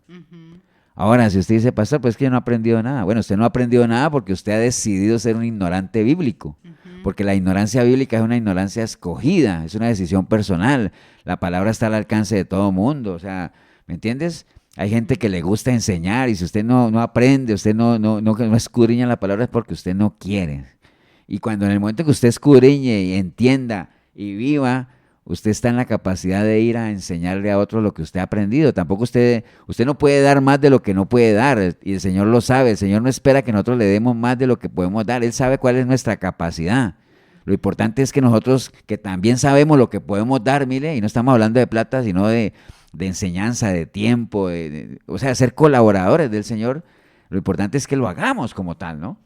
Ahora, si usted dice, pastor, pues es que yo no he aprendido nada. Bueno, usted no ha aprendido nada porque usted ha decidido ser un ignorante bíblico. Porque la ignorancia bíblica es una ignorancia escogida, es una decisión personal. La palabra está al alcance de todo mundo, o sea, ¿me entiendes? Hay gente que le gusta enseñar y si usted no aprende, usted no escudriña la palabra es porque usted no quiere. Y cuando en el momento que usted escudriñe y entienda y viva, usted está en la capacidad de ir a enseñarle a otros lo que usted ha aprendido. Tampoco usted no puede dar más de lo que no puede dar y el Señor lo sabe. El Señor no espera que nosotros le demos más de lo que podemos dar. Él sabe cuál es nuestra capacidad. Lo importante es que nosotros, que también sabemos lo que podemos dar, mire, y no estamos hablando de plata, sino de enseñanza, de tiempo, o sea, ser colaboradores del Señor, lo importante es que lo hagamos como tal, ¿no?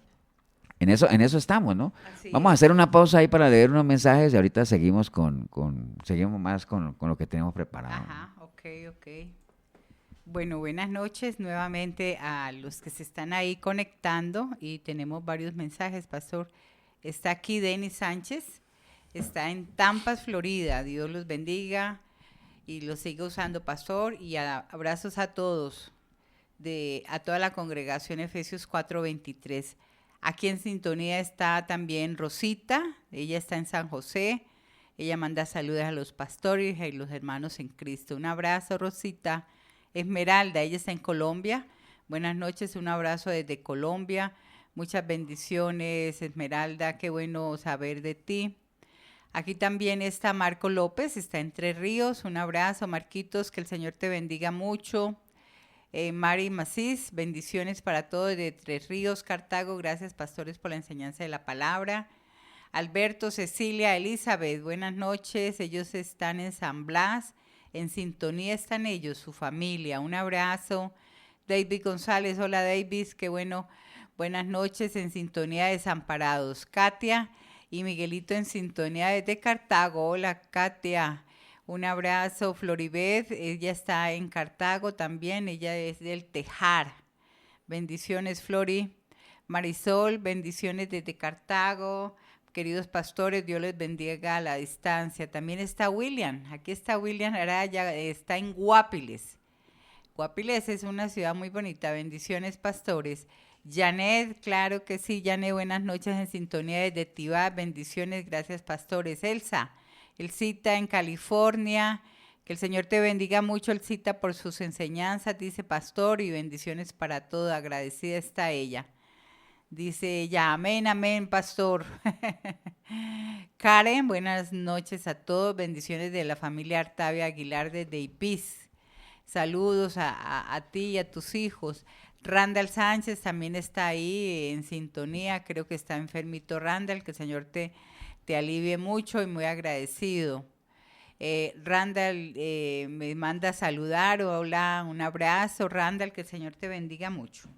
En eso estamos, ¿no? Así Vamos a hacer una pausa ahí para leer unos mensajes y ahorita seguimos seguimos más con lo que tenemos preparado. Ajá, ok. Bueno, buenas noches nuevamente a los que se están ahí conectando y tenemos varios mensajes, pastor. Está aquí Denis Sánchez, está en Tampa, Florida. Dios los bendiga y los siga usando, pastor, y abrazos a todos, a toda la congregación Efesios 4:23. Aquí en sintonía está también Rosita, ella está en San José, ella manda saludos a los pastores y los hermanos en Cristo. Un abrazo, Rosita. Esmeralda, ella está en Colombia. Buenas noches, un abrazo desde Colombia. Muchas bendiciones, Esmeralda, qué bueno saber de ti. Aquí también está Marco López, está en Tres Ríos. Un abrazo, Marquitos, que el Señor te bendiga mucho. Mari Macís, bendiciones para todos de Tres Ríos, Cartago. Gracias, pastores, por la enseñanza de la palabra. Alberto, Cecilia, Elizabeth, buenas noches. Ellos están en San Blas, en sintonía están ellos, su familia. Un abrazo. David González, hola David, qué bueno. Buenas noches, en sintonía de Desamparados. Katia y Miguelito en sintonía desde Cartago. Hola, Katia. Un abrazo. Floribeth, ella está en Cartago también, ella es del Tejar. Bendiciones, Flori. Marisol, bendiciones desde Cartago. Queridos pastores, Dios les bendiga a la distancia. También está William, aquí está William Araya, está en Guapiles. Guapiles es una ciudad muy bonita. Bendiciones, pastores. Janet, claro que sí, Janet, buenas noches en sintonía desde Tibá. Bendiciones, gracias, pastores. Elcita en California, que el Señor te bendiga mucho, Elcita, por sus enseñanzas, dice pastor, y bendiciones para todo, agradecida está ella. Dice ella, amén, amén, pastor. Karen, buenas noches a todos, bendiciones de la familia Artavia Aguilar desde Ipis. Saludos a ti y a tus hijos. Randall Sánchez también está ahí en sintonía, creo que está enfermito Randall, que el Señor te alivie mucho y muy agradecido. Randall me manda a saludar, hola, un abrazo, Randall, que el Señor te bendiga mucho.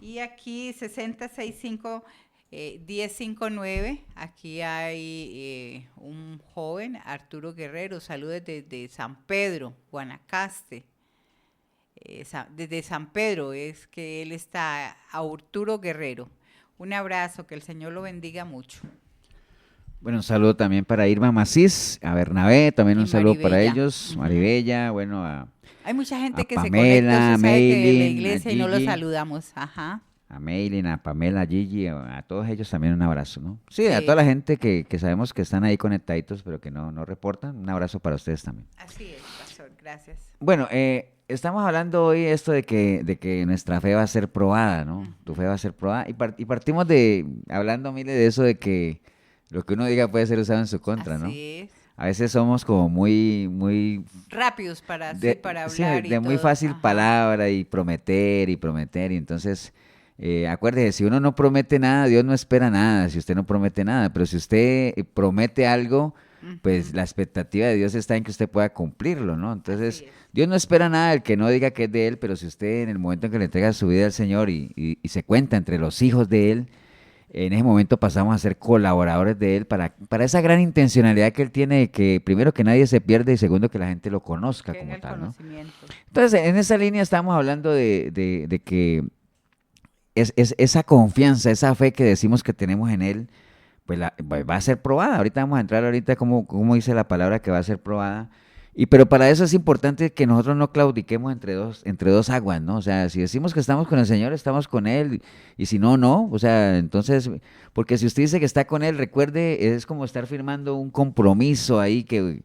Y aquí 6065-1059, aquí hay un joven, Arturo Guerrero, saludos desde San Pedro, Guanacaste. desde San Pedro, es que él está, a Arturo Guerrero. Un abrazo, que el Señor lo bendiga mucho. Bueno, un saludo también para Irma Macís, a Bernabé, también un saludo para Maribella. ellos, Maribella, bueno, Hay mucha gente a que se Pamela, conecta, usted sabe que de la Maylin, a iglesia y no los Gigi. saludamos. Ajá. a Maylin, a Pamela, a Gigi, a todos ellos también un abrazo, ¿no? Sí, a Sí. toda la gente que sabemos que están ahí conectaditos, pero que no reportan, un abrazo para ustedes también. Así es, pastor, gracias. Bueno, estamos hablando hoy esto de que nuestra fe va a ser probada, ¿no? Tu fe va a ser probada. Y partimos hablando, Mile, de eso de que lo que uno diga puede ser usado en su contra, ¿no? Así es. A veces somos como muy Rápidos para, de, para sí, hablar de y muy todo. fácil Ajá. palabra y prometer, y entonces, acuérdese, si uno no promete nada, Dios no espera nada, si usted no promete nada, pero si usted promete algo, pues la expectativa de Dios está en que usted pueda cumplirlo, ¿no? Entonces, Así es. Dios no espera nada del que no diga que es de Él, pero si usted en el momento en que le entrega su vida al Señor y se cuenta entre los hijos de Él, en ese momento pasamos a ser colaboradores de Él para esa gran intencionalidad que Él tiene de que primero que nadie se pierda y segundo que la gente lo conozca Que en como el tal, ¿no? conocimiento. Entonces, en esa línea estamos hablando de que es esa confianza, esa fe que decimos que tenemos en Él, pues va a ser probada. Ahorita vamos a entrar como dice la palabra que va a ser probada. Pero para eso es importante que nosotros no claudiquemos entre dos aguas, ¿no? O sea, si decimos que estamos con el Señor, estamos con Él, y si no, no. O sea, entonces, porque si usted dice que está con Él, recuerde, es como estar firmando un compromiso ahí que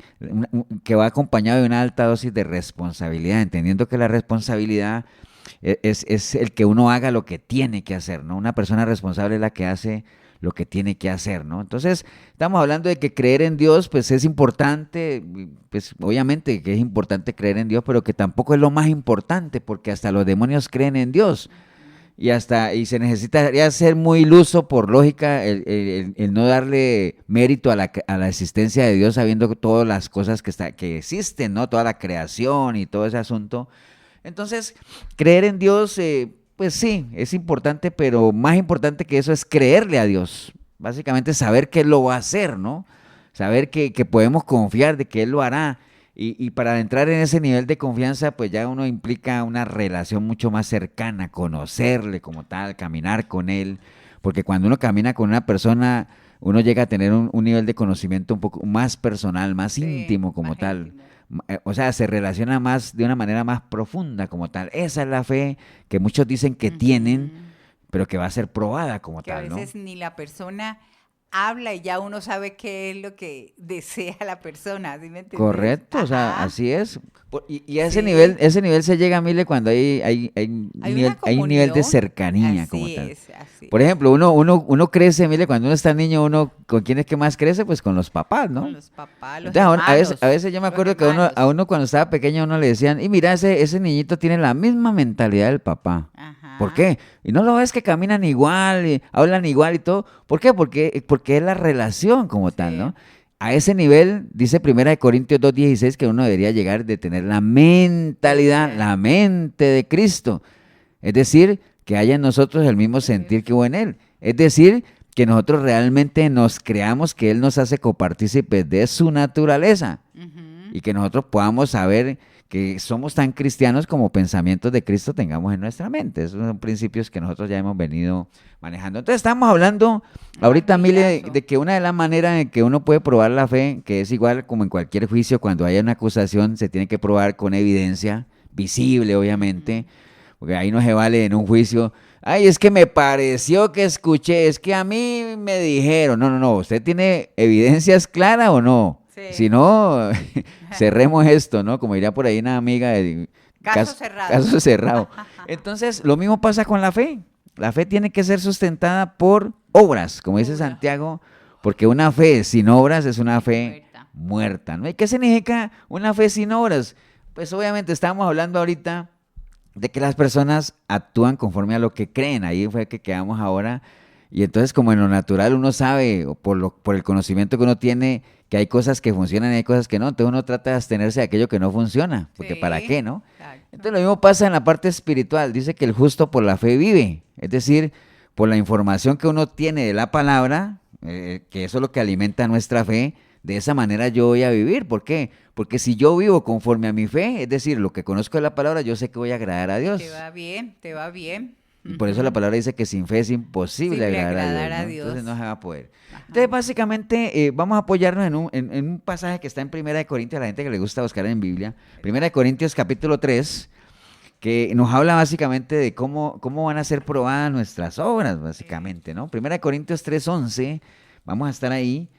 va acompañado de una alta dosis de responsabilidad, entendiendo que la responsabilidad es el que uno haga lo que tiene que hacer, ¿no? Una persona responsable es la que hace lo que tiene que hacer, ¿no? Entonces, estamos hablando de que creer en Dios, pues es importante, pues obviamente que es importante creer en Dios, pero que tampoco es lo más importante, porque hasta los demonios creen en Dios. Y se necesitaría ser muy iluso por lógica el no darle mérito a la existencia de Dios, sabiendo todas las cosas que existen, ¿no? Toda la creación y todo ese asunto. Entonces, creer en Dios, pues sí, es importante, pero más importante que eso es creerle a Dios. Básicamente saber que Él lo va a hacer, ¿no? Saber que podemos confiar de que Él lo hará. Y para entrar en ese nivel de confianza, pues ya uno implica una relación mucho más cercana, conocerle como tal, caminar con Él. Porque cuando uno camina con una persona, uno llega a tener un nivel de conocimiento un poco más personal, más Sí, íntimo como más tal. íntimo. O sea, se relaciona más de una manera más profunda como tal. Esa es la fe que muchos dicen que tienen, pero que va a ser probada como Que a tal, ¿no? veces ni la persona habla y ya uno sabe qué es lo que desea la persona, ¿sí me entiendes? Correcto, o sea, Ajá. así es. Y a Sí. ese nivel se llega, Mile, cuando hay Hay un nivel de comunión. cercanía como Así tal. es, así Por es. ejemplo, uno crece, Mile, cuando uno está niño, ¿con quién es que más crece? Pues con los papás, ¿no? Con los papás, los Entonces, hermanos. a veces yo me los acuerdo que hermanos. a uno cuando estaba pequeño, a uno le decían, y mira, ese niñito tiene la misma mentalidad del papá. Ajá. ¿Por qué? Y no lo ves que caminan igual, y hablan igual y todo. ¿Por qué? Porque es la relación como tal, Sí. ¿no? A ese nivel, dice 1 Corintios 2:16, que uno debería llegar de tener la mentalidad, Sí. la mente de Cristo. Es decir, que haya en nosotros el mismo sentir que hubo en Él. Es decir, que nosotros realmente nos creamos que Él nos hace copartícipes de su naturaleza Ujú. y que nosotros podamos saber que somos tan cristianos como pensamientos de Cristo tengamos en nuestra mente. Esos son principios que nosotros ya hemos venido manejando. Entonces estamos hablando ahorita, Mile, de que una de las maneras en que uno puede probar la fe, que es igual como en cualquier juicio, cuando haya una acusación se tiene que probar con evidencia visible, obviamente, porque ahí no se vale en un juicio. Ay, es que me pareció que escuché, es que a mí me dijeron. No, ¿usted tiene evidencias claras o no? Sí. Si no, cerremos esto, ¿no? Como diría por ahí una amiga, Caso cerrado. Caso cerrado. Entonces, lo mismo pasa con la fe. La fe tiene que ser sustentada por obras, como dice Obra. Santiago, porque una fe sin obras es una fe muerta, ¿no? ¿Y qué significa una fe sin obras? Pues obviamente estamos hablando ahorita de que las personas actúan conforme a lo que creen. Ahí fue que quedamos ahora. Y entonces, como en lo natural uno sabe, o por el conocimiento que uno tiene, que hay cosas que funcionan y hay cosas que no, entonces uno trata de abstenerse de aquello que no funciona, porque Sí. ¿para qué, no? Exacto. Entonces lo mismo pasa en la parte espiritual. Dice que el justo por la fe vive, es decir, por la información que uno tiene de la palabra, que eso es lo que alimenta nuestra fe, de esa manera yo voy a vivir. ¿Por qué? Porque si yo vivo conforme a mi fe, es decir, lo que conozco de la palabra, yo sé que voy a agradar a Dios. Te va bien, te va bien. Y por eso la palabra dice que sin fe es imposible agradar a Dios, ¿no? Entonces no se va a poder. Ajá. Entonces, básicamente, vamos a apoyarnos en un pasaje que está en 1 Corintios, a la gente que le gusta buscar en Biblia. 1 Corintios capítulo 3, que nos habla básicamente de cómo van a ser probadas nuestras obras, básicamente, ¿no? 1 Corintios 3:11, vamos a estar ahí.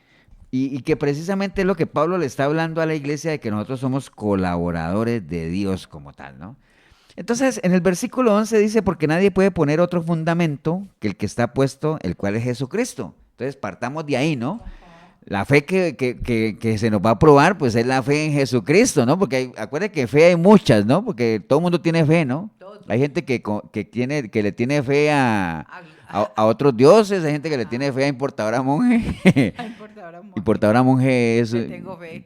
Y que precisamente es lo que Pablo le está hablando a la iglesia, de que nosotros somos colaboradores de Dios como tal, ¿no? Entonces, en el versículo 11 dice, porque nadie puede poner otro fundamento que el que está puesto, el cual es Jesucristo. Entonces, partamos de ahí, ¿no? La fe que se nos va a probar, pues es la fe en Jesucristo, ¿no? Porque acuérdense que fe hay muchas, ¿no? Porque todo el mundo tiene fe, ¿no? Hay gente que le tiene fe a otros dioses, hay gente que le tiene fe a Importadora Monje. Importadora Monje es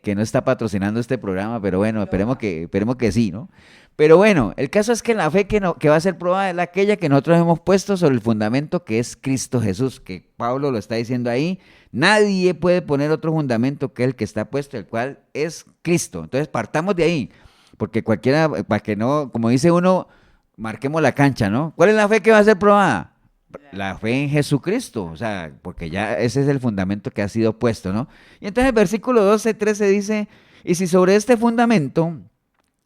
que no está patrocinando este programa, pero bueno, esperemos que sí, ¿no? Pero bueno, el caso es que la fe que va a ser probada es aquella que nosotros hemos puesto sobre el fundamento que es Cristo Jesús, que Pablo lo está diciendo ahí. Nadie puede poner otro fundamento que el que está puesto, el cual es Cristo. Entonces partamos de ahí, porque cualquiera, para que no, como dice uno, marquemos la cancha, ¿no? ¿Cuál es la fe que va a ser probada? La fe en Jesucristo, o sea, porque ya ese es el fundamento que ha sido puesto, ¿no? Y entonces el versículo 12-13 dice, y si sobre este fundamento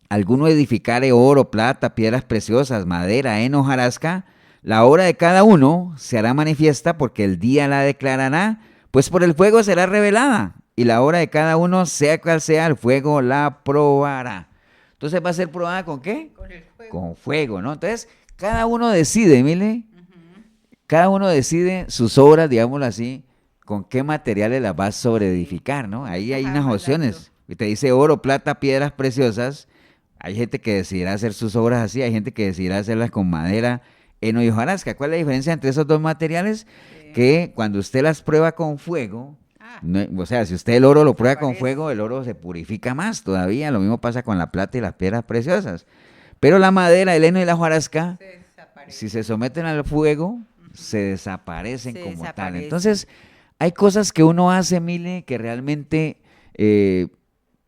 alguno edificare oro, plata, piedras preciosas, madera, heno, hojarasca, la obra de cada uno se hará manifiesta porque el día la declarará, pues por el fuego será revelada, y la obra de cada uno, sea cual sea, el fuego la probará. Entonces va a ser probada ¿con qué? Con el fuego. Con fuego, ¿no? Entonces cada uno decide, mire, cada uno decide sus obras, digámoslo así, con qué materiales las va a sobreedificar, ¿no? Ahí hay unas opciones. Y te dice oro, plata, piedras preciosas. Hay gente que decidirá hacer sus obras así, hay gente que decidirá hacerlas con madera, heno y hojarasca. ¿Cuál es la diferencia entre esos dos materiales? Sí. Que cuando usted las prueba con fuego, o sea, si usted el oro lo prueba con fuego, el oro se purifica más todavía. Lo mismo pasa con la plata y las piedras preciosas. Pero la madera, el heno y la hojarasca, si se someten al fuego, se desaparecen como tal. Entonces, hay cosas que uno hace, Mile, que realmente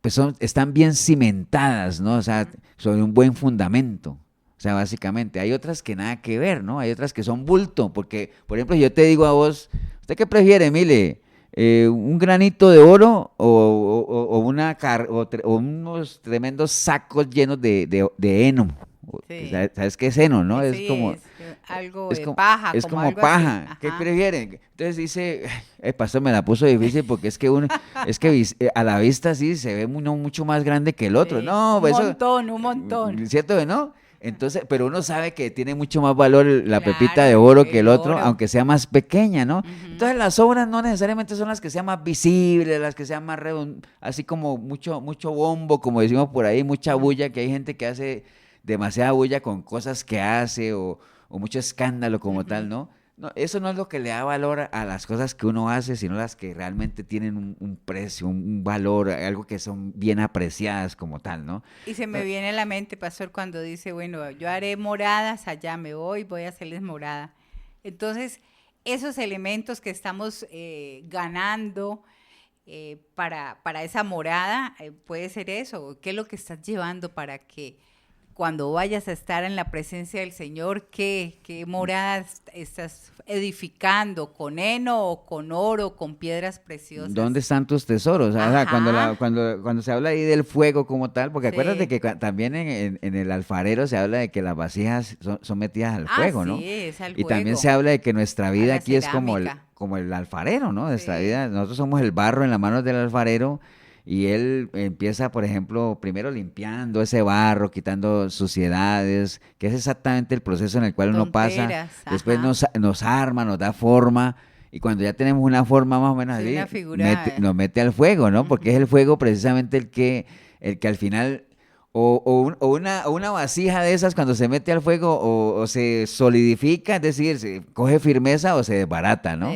pues están bien cimentadas, ¿no? O sea, sobre un buen fundamento. O sea, básicamente, hay otras que nada que ver, ¿no? Hay otras que son bulto, porque, por ejemplo, yo te digo a vos, ¿usted qué prefiere, Mile? ¿Un granito de oro o unos tremendos sacos llenos de heno? Sí. ¿Sabes qué es heno, no? Sí, es como algo de paja. Es como paja. ¿Qué prefieren? Entonces dice, el pastor me la puso difícil porque es que a la vista sí se ve uno mucho más grande que el otro. Sí, no, un montón. ¿Cierto que no? Entonces, pero uno sabe que tiene mucho más valor la pepita de oro que el otro, aunque sea más pequeña, ¿no? Entonces las obras no necesariamente son las que sean más visibles, las que sean más así como mucho bombo, como decimos por ahí, mucha bulla, que hay gente que hace demasiada bulla con cosas que hace o mucho escándalo como tal, ¿no? No, eso no es lo que le da valor a las cosas que uno hace, sino las que realmente tienen un precio, un valor, algo que son bien apreciadas como tal, ¿no? Y se me viene a la mente, pastor, cuando dice, bueno, yo haré moradas, allá me voy a hacerles morada. Entonces, esos elementos que estamos ganando para esa morada, puede ser eso. ¿Qué es lo que estás llevando para que cuando vayas a estar en la presencia del Señor, qué morada estás edificando? ¿Con heno o con oro, con piedras preciosas? ¿Dónde están tus tesoros? O sea, cuando se habla ahí del fuego como tal, porque acuérdate que también en el alfarero se habla de que las vasijas son metidas al fuego, ¿no? Sí, es al fuego. Y también se habla de que nuestra vida aquí es como el alfarero, ¿no? Nuestra vida, nosotros somos el barro en las manos del alfarero. Y él empieza, por ejemplo, primero limpiando ese barro, quitando suciedades, que es exactamente el proceso en el cual uno pasa. Después nos arma, nos da forma, y cuando ya tenemos una forma más o menos así, nos mete al fuego, ¿no? Porque es el fuego precisamente el que al final, o una vasija de esas cuando se mete al fuego o se solidifica, es decir, se coge firmeza o se desbarata, ¿no?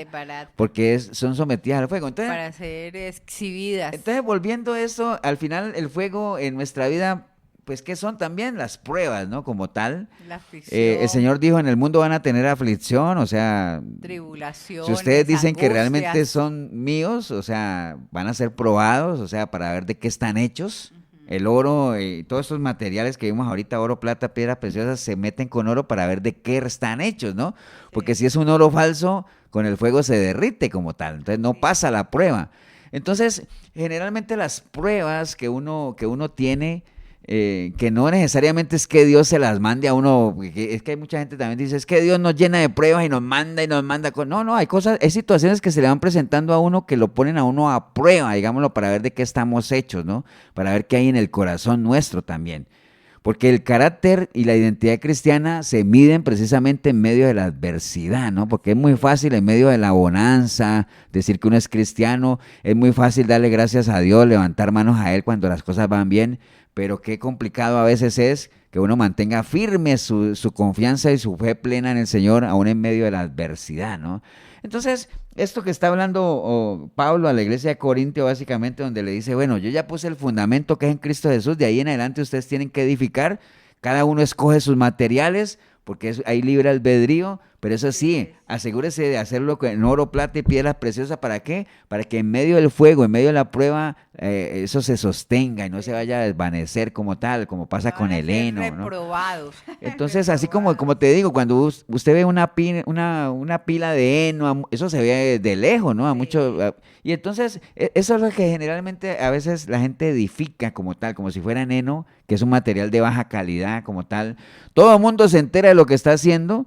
Porque son sometidas al fuego. Entonces, para ser exhibidas. Entonces, volviendo a eso, al final el fuego en nuestra vida pues, ¿qué son también las pruebas, ¿no? Como tal. La aflicción, El Señor dijo, en el mundo van a tener aflicción, o sea, tribulaciones, si ustedes dicen que realmente angustias. son míos, o sea, van a ser probados, o sea, para ver de qué están hechos. El oro y todos estos materiales que vimos ahorita, oro, plata, piedras preciosas, se meten con oro para ver de qué están hechos, ¿no? Porque si es un oro falso, con el fuego se derrite como tal, entonces no pasa la prueba. Entonces, generalmente las pruebas que uno tiene, que no necesariamente es que Dios se las mande a uno, porque es que hay mucha gente también dice, es que Dios nos llena de pruebas y nos manda con... No, hay cosas, hay situaciones que se le van presentando a uno que lo ponen a uno a prueba, digámoslo, para ver de qué estamos hechos, ¿no? Para ver qué hay en el corazón nuestro también. Porque el carácter y la identidad cristiana se miden precisamente en medio de la adversidad, ¿no? Porque es muy fácil en medio de la bonanza decir que uno es cristiano, es muy fácil darle gracias a Dios, levantar manos a Él cuando las cosas van bien, pero qué complicado a veces es que uno mantenga firme su confianza y su fe plena en el Señor, aún en medio de la adversidad, ¿no? Entonces, esto que está hablando Pablo a la iglesia de Corintio, básicamente, donde le dice, bueno, yo ya puse el fundamento que es en Cristo Jesús, de ahí en adelante ustedes tienen que edificar, cada uno escoge sus materiales, porque hay libre albedrío, pero eso sí, asegúrese de hacerlo en oro, plata y piedras preciosas. ¿Para qué? Para que en medio del fuego, en medio de la prueba, eso se sostenga y no se vaya a desvanecer como tal, como pasa No con van a el ser heno, ¿no? reprobados. Entonces, así como te digo, cuando usted ve una pila de heno, eso se ve de lejos, ¿no? Y entonces, eso es lo que generalmente a veces la gente edifica como tal, como si fuera heno, que es un material de baja calidad como tal. Todo el mundo se entera de lo que está haciendo.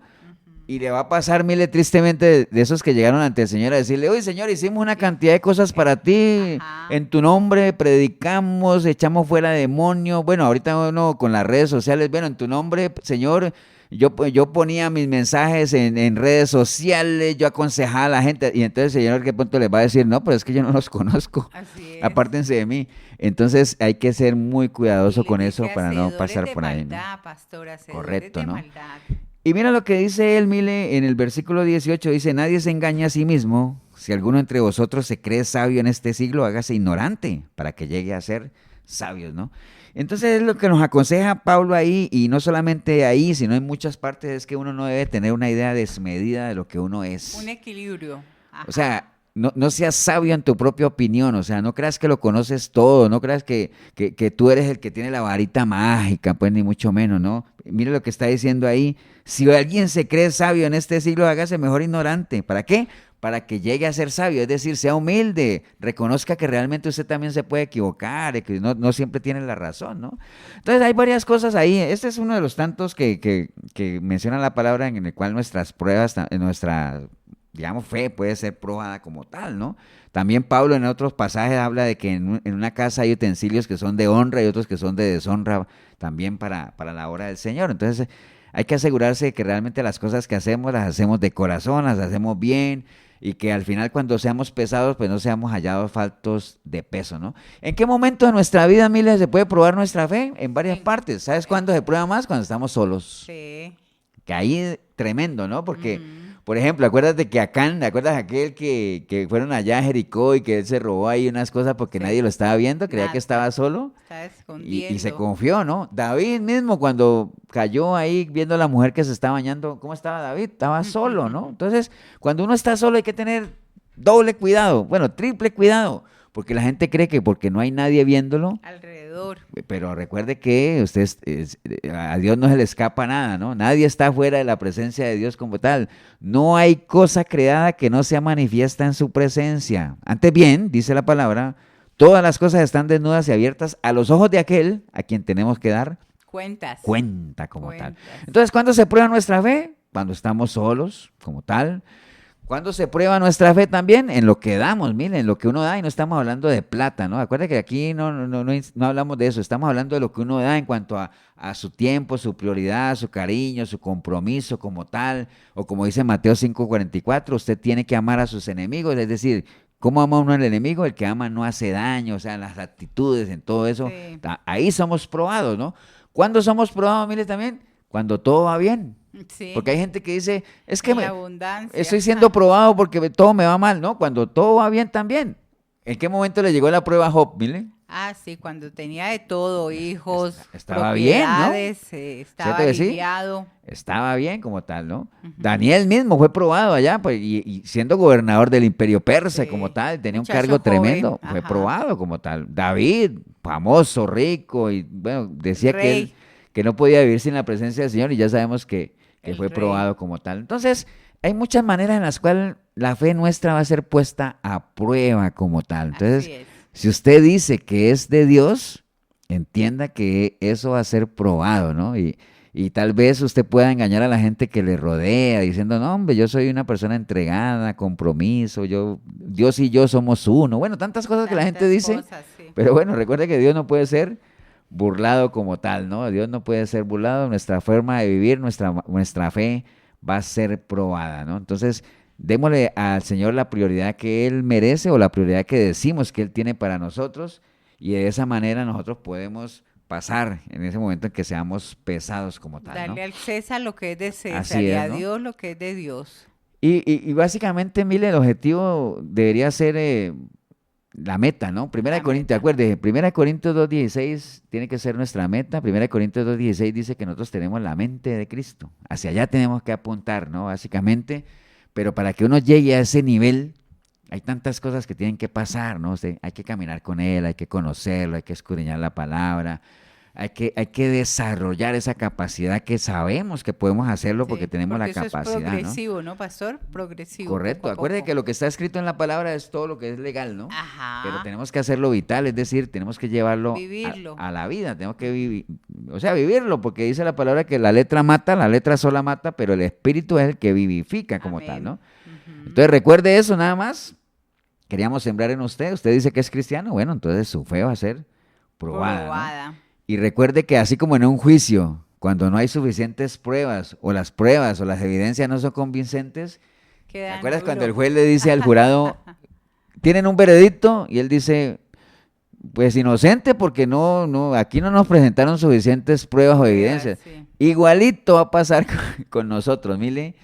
Y le va a pasar, mire, tristemente, de esos que llegaron ante el Señor a decirle, oye, Señor, hicimos una cantidad de cosas para ti, Ajá. en tu nombre predicamos, echamos fuera demonios, bueno, ahorita uno con las redes sociales, bueno, en tu nombre, Señor, yo ponía mis mensajes en redes sociales, yo aconsejaba a la gente, y entonces el Señor que pronto les va a decir, no, pero es que yo no los conozco, Así es. apártense de mí. Entonces hay que ser muy cuidadoso Y con le eso dice, para no hacedores pasar de por ahí, ¿no? maldad, pastor, hacedores Correcto, de ¿no? maldad. Y mira lo que dice él, Mile, en el versículo 18, dice, nadie se engaña a sí mismo, si alguno entre vosotros se cree sabio en este siglo, hágase ignorante para que llegue a ser sabios, ¿no? Entonces es lo que nos aconseja Pablo ahí, y no solamente ahí, sino en muchas partes, es que uno no debe tener una idea desmedida de lo que uno es. Un equilibrio. Ajá. O sea, no seas sabio en tu propia opinión, o sea, no creas que lo conoces todo, no creas que tú eres el que tiene la varita mágica, pues ni mucho menos, ¿no? Mire lo que está diciendo ahí, si alguien se cree sabio en este siglo, hágase mejor ignorante. ¿Para qué? Para que llegue a ser sabio, es decir, sea humilde, reconozca que realmente usted también se puede equivocar, y que no siempre tiene la razón, ¿no? Entonces hay varias cosas ahí, este es uno de los tantos que menciona la palabra en el cual nuestras pruebas, nuestra, digamos, fe puede ser probada como tal, ¿no? También Pablo en otros pasajes habla de que en una casa hay utensilios que son de honra y otros que son de deshonra también para la obra del Señor. Entonces hay que asegurarse de que realmente las cosas que hacemos las hacemos de corazón, las hacemos bien, y que al final cuando seamos pesados, pues no seamos hallados faltos de peso, ¿no? ¿En qué momento de nuestra vida, Miles, se puede probar nuestra fe? En varias partes. ¿Sabes cuándo se prueba más? Cuando estamos solos. Sí. Que ahí es tremendo, ¿no? Porque, Ujú. por ejemplo, acuérdate que Acán, ¿te acuerdas aquel que fueron allá a Jericó y que él se robó ahí unas cosas porque Sí. nadie lo estaba viendo, creía Nada. que estaba solo? Está Y escondiendo. se confió, ¿no? David mismo cuando cayó ahí viendo a la mujer que se estaba bañando, ¿cómo estaba David? Estaba solo, ¿no? Entonces, cuando uno está solo hay que tener doble cuidado, bueno, triple cuidado, porque la gente cree que porque no hay nadie viéndolo, Alrededor. pero recuerde que a Dios no se le escapa nada, ¿no? Nadie está fuera de la presencia de Dios como tal. No hay cosa creada que no sea manifiesta en su presencia. Antes bien, dice la palabra, todas las cosas están desnudas y abiertas a los ojos de aquel a quien tenemos que dar Cuentas. cuenta como tal. Cuentas. Entonces, ¿cuándo se prueba nuestra fe? Cuando estamos solos como tal. ¿Cuándo se prueba nuestra fe también? En lo que damos, miren, en lo que uno da, y no estamos hablando de plata, ¿no? Acuérdense que aquí no hablamos de eso, estamos hablando de lo que uno da en cuanto a su tiempo, su prioridad, su cariño, su compromiso como tal, o como dice Mateo 5:44, usted tiene que amar a sus enemigos, es decir, ¿cómo ama uno al enemigo? El que ama no hace daño, o sea, en las actitudes, en todo eso, Sí. ahí somos probados, ¿no? ¿Cuándo somos probados, miren, también? Cuando todo va bien. Sí. Porque hay gente que dice, es que En la abundancia. estoy siendo probado porque todo me va mal, ¿no? Cuando todo va bien también. ¿En qué momento le llegó la prueba a Job, Mile? Sí, cuando tenía de todo, hijos, Estaba bien, ¿no? propiedades, estaba ¿Cierto que sí? aliviado. Estaba bien como tal, ¿no? Daniel mismo fue probado allá, pues, y siendo gobernador del imperio persa Sí, como tal, tenía un muchacho cargo joven, tremendo, fue ajá. probado como tal. David, famoso, rico, y bueno, decía que él Rey, que no podía vivir sin la presencia del Señor, y ya sabemos que el fue rey. probado como tal. Entonces, hay muchas maneras en las cuales la fe nuestra va a ser puesta a prueba como tal. Entonces, Así es. si usted dice que es de Dios, entienda que eso va a ser probado, ¿no? Y tal vez usted pueda engañar a la gente que le rodea diciendo, no, hombre, yo soy una persona entregada, compromiso, Dios y yo somos uno. Bueno, tantas cosas que la gente Tantas dice, cosas, sí. pero bueno, recuerde que Dios no puede ser burlado como tal, ¿no? Dios no puede ser burlado, nuestra forma de vivir, nuestra fe va a ser probada, ¿no? Entonces, démosle al Señor la prioridad que Él merece o la prioridad que decimos que Él tiene para nosotros y de esa manera nosotros podemos pasar en ese momento en que seamos pesados como tal, ¿no? Darle al César lo que es de César Así y es, a ¿no? Dios lo que es de Dios. Y básicamente, mire, el objetivo debería ser la meta, ¿no? Primera de La Corintios, meta. acuérdese, Primera de Corintios 2:16 tiene que ser nuestra meta. Primera de Corintios 2:16 dice que nosotros tenemos la mente de Cristo. Hacia allá tenemos que apuntar, ¿no? Básicamente, pero para que uno llegue a ese nivel, hay tantas cosas que tienen que pasar, ¿no? O sea, hay que caminar con Él, hay que conocerlo, hay que escudriñar la palabra, hay que desarrollar esa capacidad que sabemos que podemos hacerlo porque Sí, tenemos la porque eso es capacidad, ¿no? progresivo, ¿no, pastor? Progresivo, Correcto, poco a acuerde poco. que lo que está escrito en la palabra es todo lo que es legal, ¿no? Pero Ajá, tenemos que hacerlo vital, es decir, tenemos que llevarlo vivirlo. a la vida, tenemos que vivir, o sea, vivirlo, porque dice la palabra que la letra mata, la letra sola mata, pero el espíritu es el que vivifica como tal, Amén. ¿no? Ujú. Entonces recuerde eso nada más, queríamos sembrar en usted dice que es cristiano, bueno, entonces su fe va a ser probada, ¿no? Probada. Y recuerde que así como en un juicio, cuando no hay suficientes pruebas, o las pruebas o las evidencias no son convincentes, ¿te Queda acuerdas cuando el nulo. juez le dice al jurado, tienen un veredicto? Y él dice, pues inocente porque aquí no nos presentaron suficientes pruebas o Pruebas, evidencias. sí. Igualito va a pasar con nosotros, mire.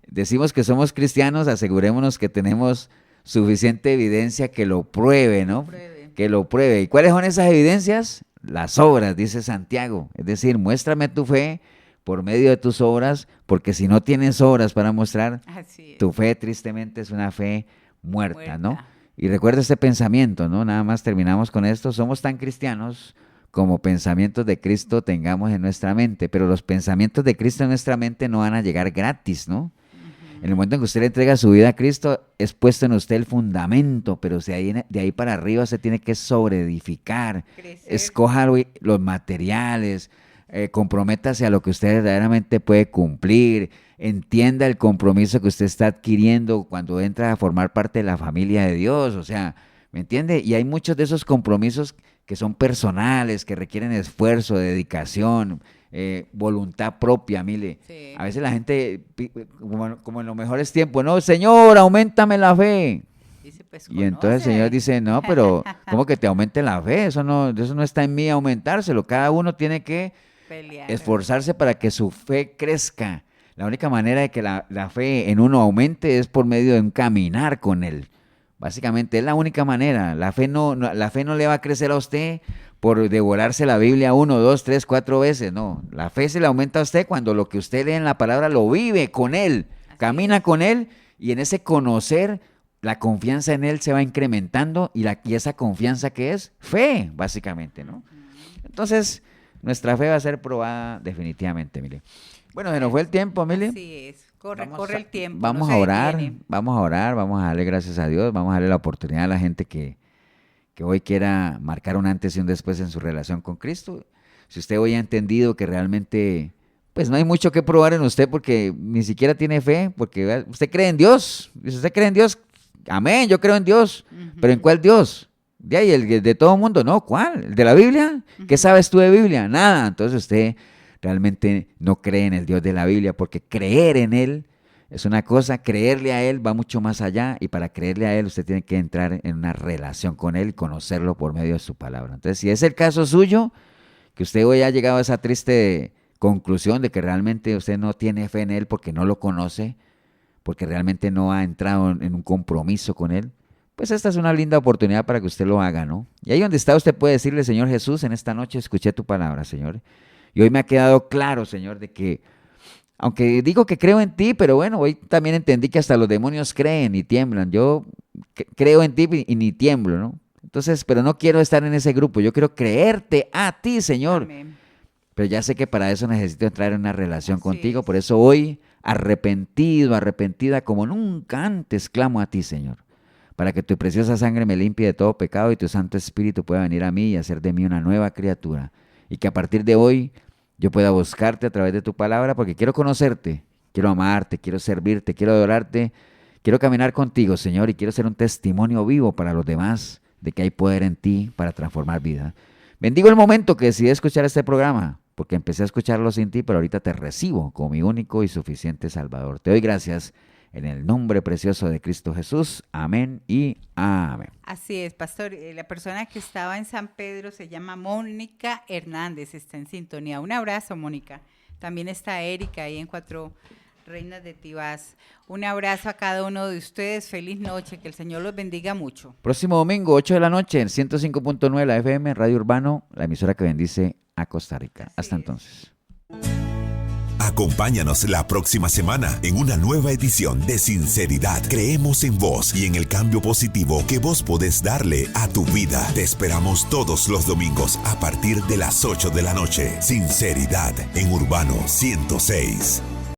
Decimos que somos cristianos, asegurémonos que tenemos suficiente evidencia que lo pruebe, ¿no? Pruebe. Que lo pruebe. ¿Y cuáles son esas evidencias? Las obras, dice Santiago. Es decir, muéstrame tu fe por medio de tus obras, porque si no tienes obras para mostrar, Así es. tu fe tristemente es una fe muerta, ¿no? Muerta. Y recuerda este pensamiento, ¿no? Nada más terminamos con esto. Somos tan cristianos como pensamientos de Cristo tengamos en nuestra mente, pero los pensamientos de Cristo en nuestra mente no van a llegar gratis, ¿no? En el momento en que usted le entrega su vida a Cristo, es puesto en usted el fundamento, pero de ahí para arriba se tiene que sobreedificar. Crecer. Escoja los materiales, comprométase a lo que usted verdaderamente puede cumplir, entienda el compromiso que usted está adquiriendo cuando entra a formar parte de la familia de Dios, o sea, ¿me entiende? Y hay muchos de esos compromisos que son personales, que requieren esfuerzo, dedicación, voluntad propia, mire. Sí. A veces la gente, como en los mejores tiempos, no, Señor, auméntame la fe. Dice, pues, Y entonces el Señor conoce. dice, no, pero ¿cómo que te aumente la fe? Eso no está en mí aumentárselo. Cada uno tiene que Pelear. esforzarse para que su fe crezca. La única manera de que la fe en uno aumente es por medio de un caminar con Él. Básicamente es la única manera. La fe no le va a crecer a usted por devorarse la Biblia 1, 2, 3, 4 veces. No, la fe se le aumenta a usted cuando lo que usted lee en la palabra lo vive con Él, Así camina es. con Él y en ese conocer la confianza en Él se va incrementando y esa confianza que es fe, básicamente, ¿no? Entonces, nuestra fe va a ser probada definitivamente, mire. Bueno, se nos fue el tiempo, mire. Así es. Corre el tiempo. Vamos no a se orar, detiene. vamos a darle gracias a Dios, vamos a darle la oportunidad a la gente que hoy quiera marcar un antes y un después en su relación con Cristo. Si usted hoy ha entendido que realmente, pues no hay mucho que probar en usted porque ni siquiera tiene fe, porque usted cree en Dios. Si usted cree en Dios, amén, yo creo en Dios. ¿Pero en cuál Dios? De ahí, el de todo mundo, no, ¿cuál? ¿El de la Biblia? ¿Qué sabes tú de Biblia? Nada. Entonces usted realmente no cree en el Dios de la Biblia, porque creer en Él es una cosa, creerle a Él va mucho más allá, y para creerle a Él usted tiene que entrar en una relación con Él y conocerlo por medio de su palabra. Entonces, si es el caso suyo, que usted hoy ha llegado a esa triste conclusión de que realmente usted no tiene fe en Él porque no lo conoce, porque realmente no ha entrado en un compromiso con Él, pues esta es una linda oportunidad para que usted lo haga, ¿no? Y ahí donde está usted puede decirle, Señor Jesús, en esta noche escuché tu palabra, Señor. Y hoy me ha quedado claro, Señor, de que, aunque digo que creo en ti, pero bueno, hoy también entendí que hasta los demonios creen y tiemblan. Yo creo en ti y ni tiemblo, ¿no? Entonces, pero no quiero estar en ese grupo, yo quiero creerte a ti, Señor. Amén. Pero ya sé que para eso necesito entrar en una relación Así contigo, es. por eso hoy, arrepentido, arrepentida, como nunca antes, clamo a ti, Señor, para que tu preciosa sangre me limpie de todo pecado y tu Santo Espíritu pueda venir a mí y hacer de mí una nueva criatura. Y que a partir de hoy yo pueda buscarte a través de tu palabra, porque quiero conocerte, quiero amarte, quiero servirte, quiero adorarte, quiero caminar contigo, Señor, y quiero ser un testimonio vivo para los demás de que hay poder en ti para transformar vida. Bendigo el momento que decidí escuchar este programa, porque empecé a escucharlo sin ti, pero ahorita te recibo como mi único y suficiente Salvador. Te doy gracias en el nombre precioso de Cristo Jesús. Amén y amén. Así es, pastor. La persona que estaba en San Pedro se llama Mónica Hernández, está en sintonía. Un abrazo, Mónica. También está Erika ahí en Cuatro Reinas de Tibás. Un abrazo a cada uno de ustedes. Feliz noche, que el Señor los bendiga mucho. Próximo domingo, 8 de la noche, en 105.9 la FM, Radio Urbano, la emisora que bendice a Costa Rica. Así Hasta es. entonces. Acompáñanos la próxima semana en una nueva edición de Sinceridad. Creemos en vos y en el cambio positivo que vos podés darle a tu vida. Te esperamos todos los domingos a partir de las 8 de la noche. Sinceridad en Urbano 106.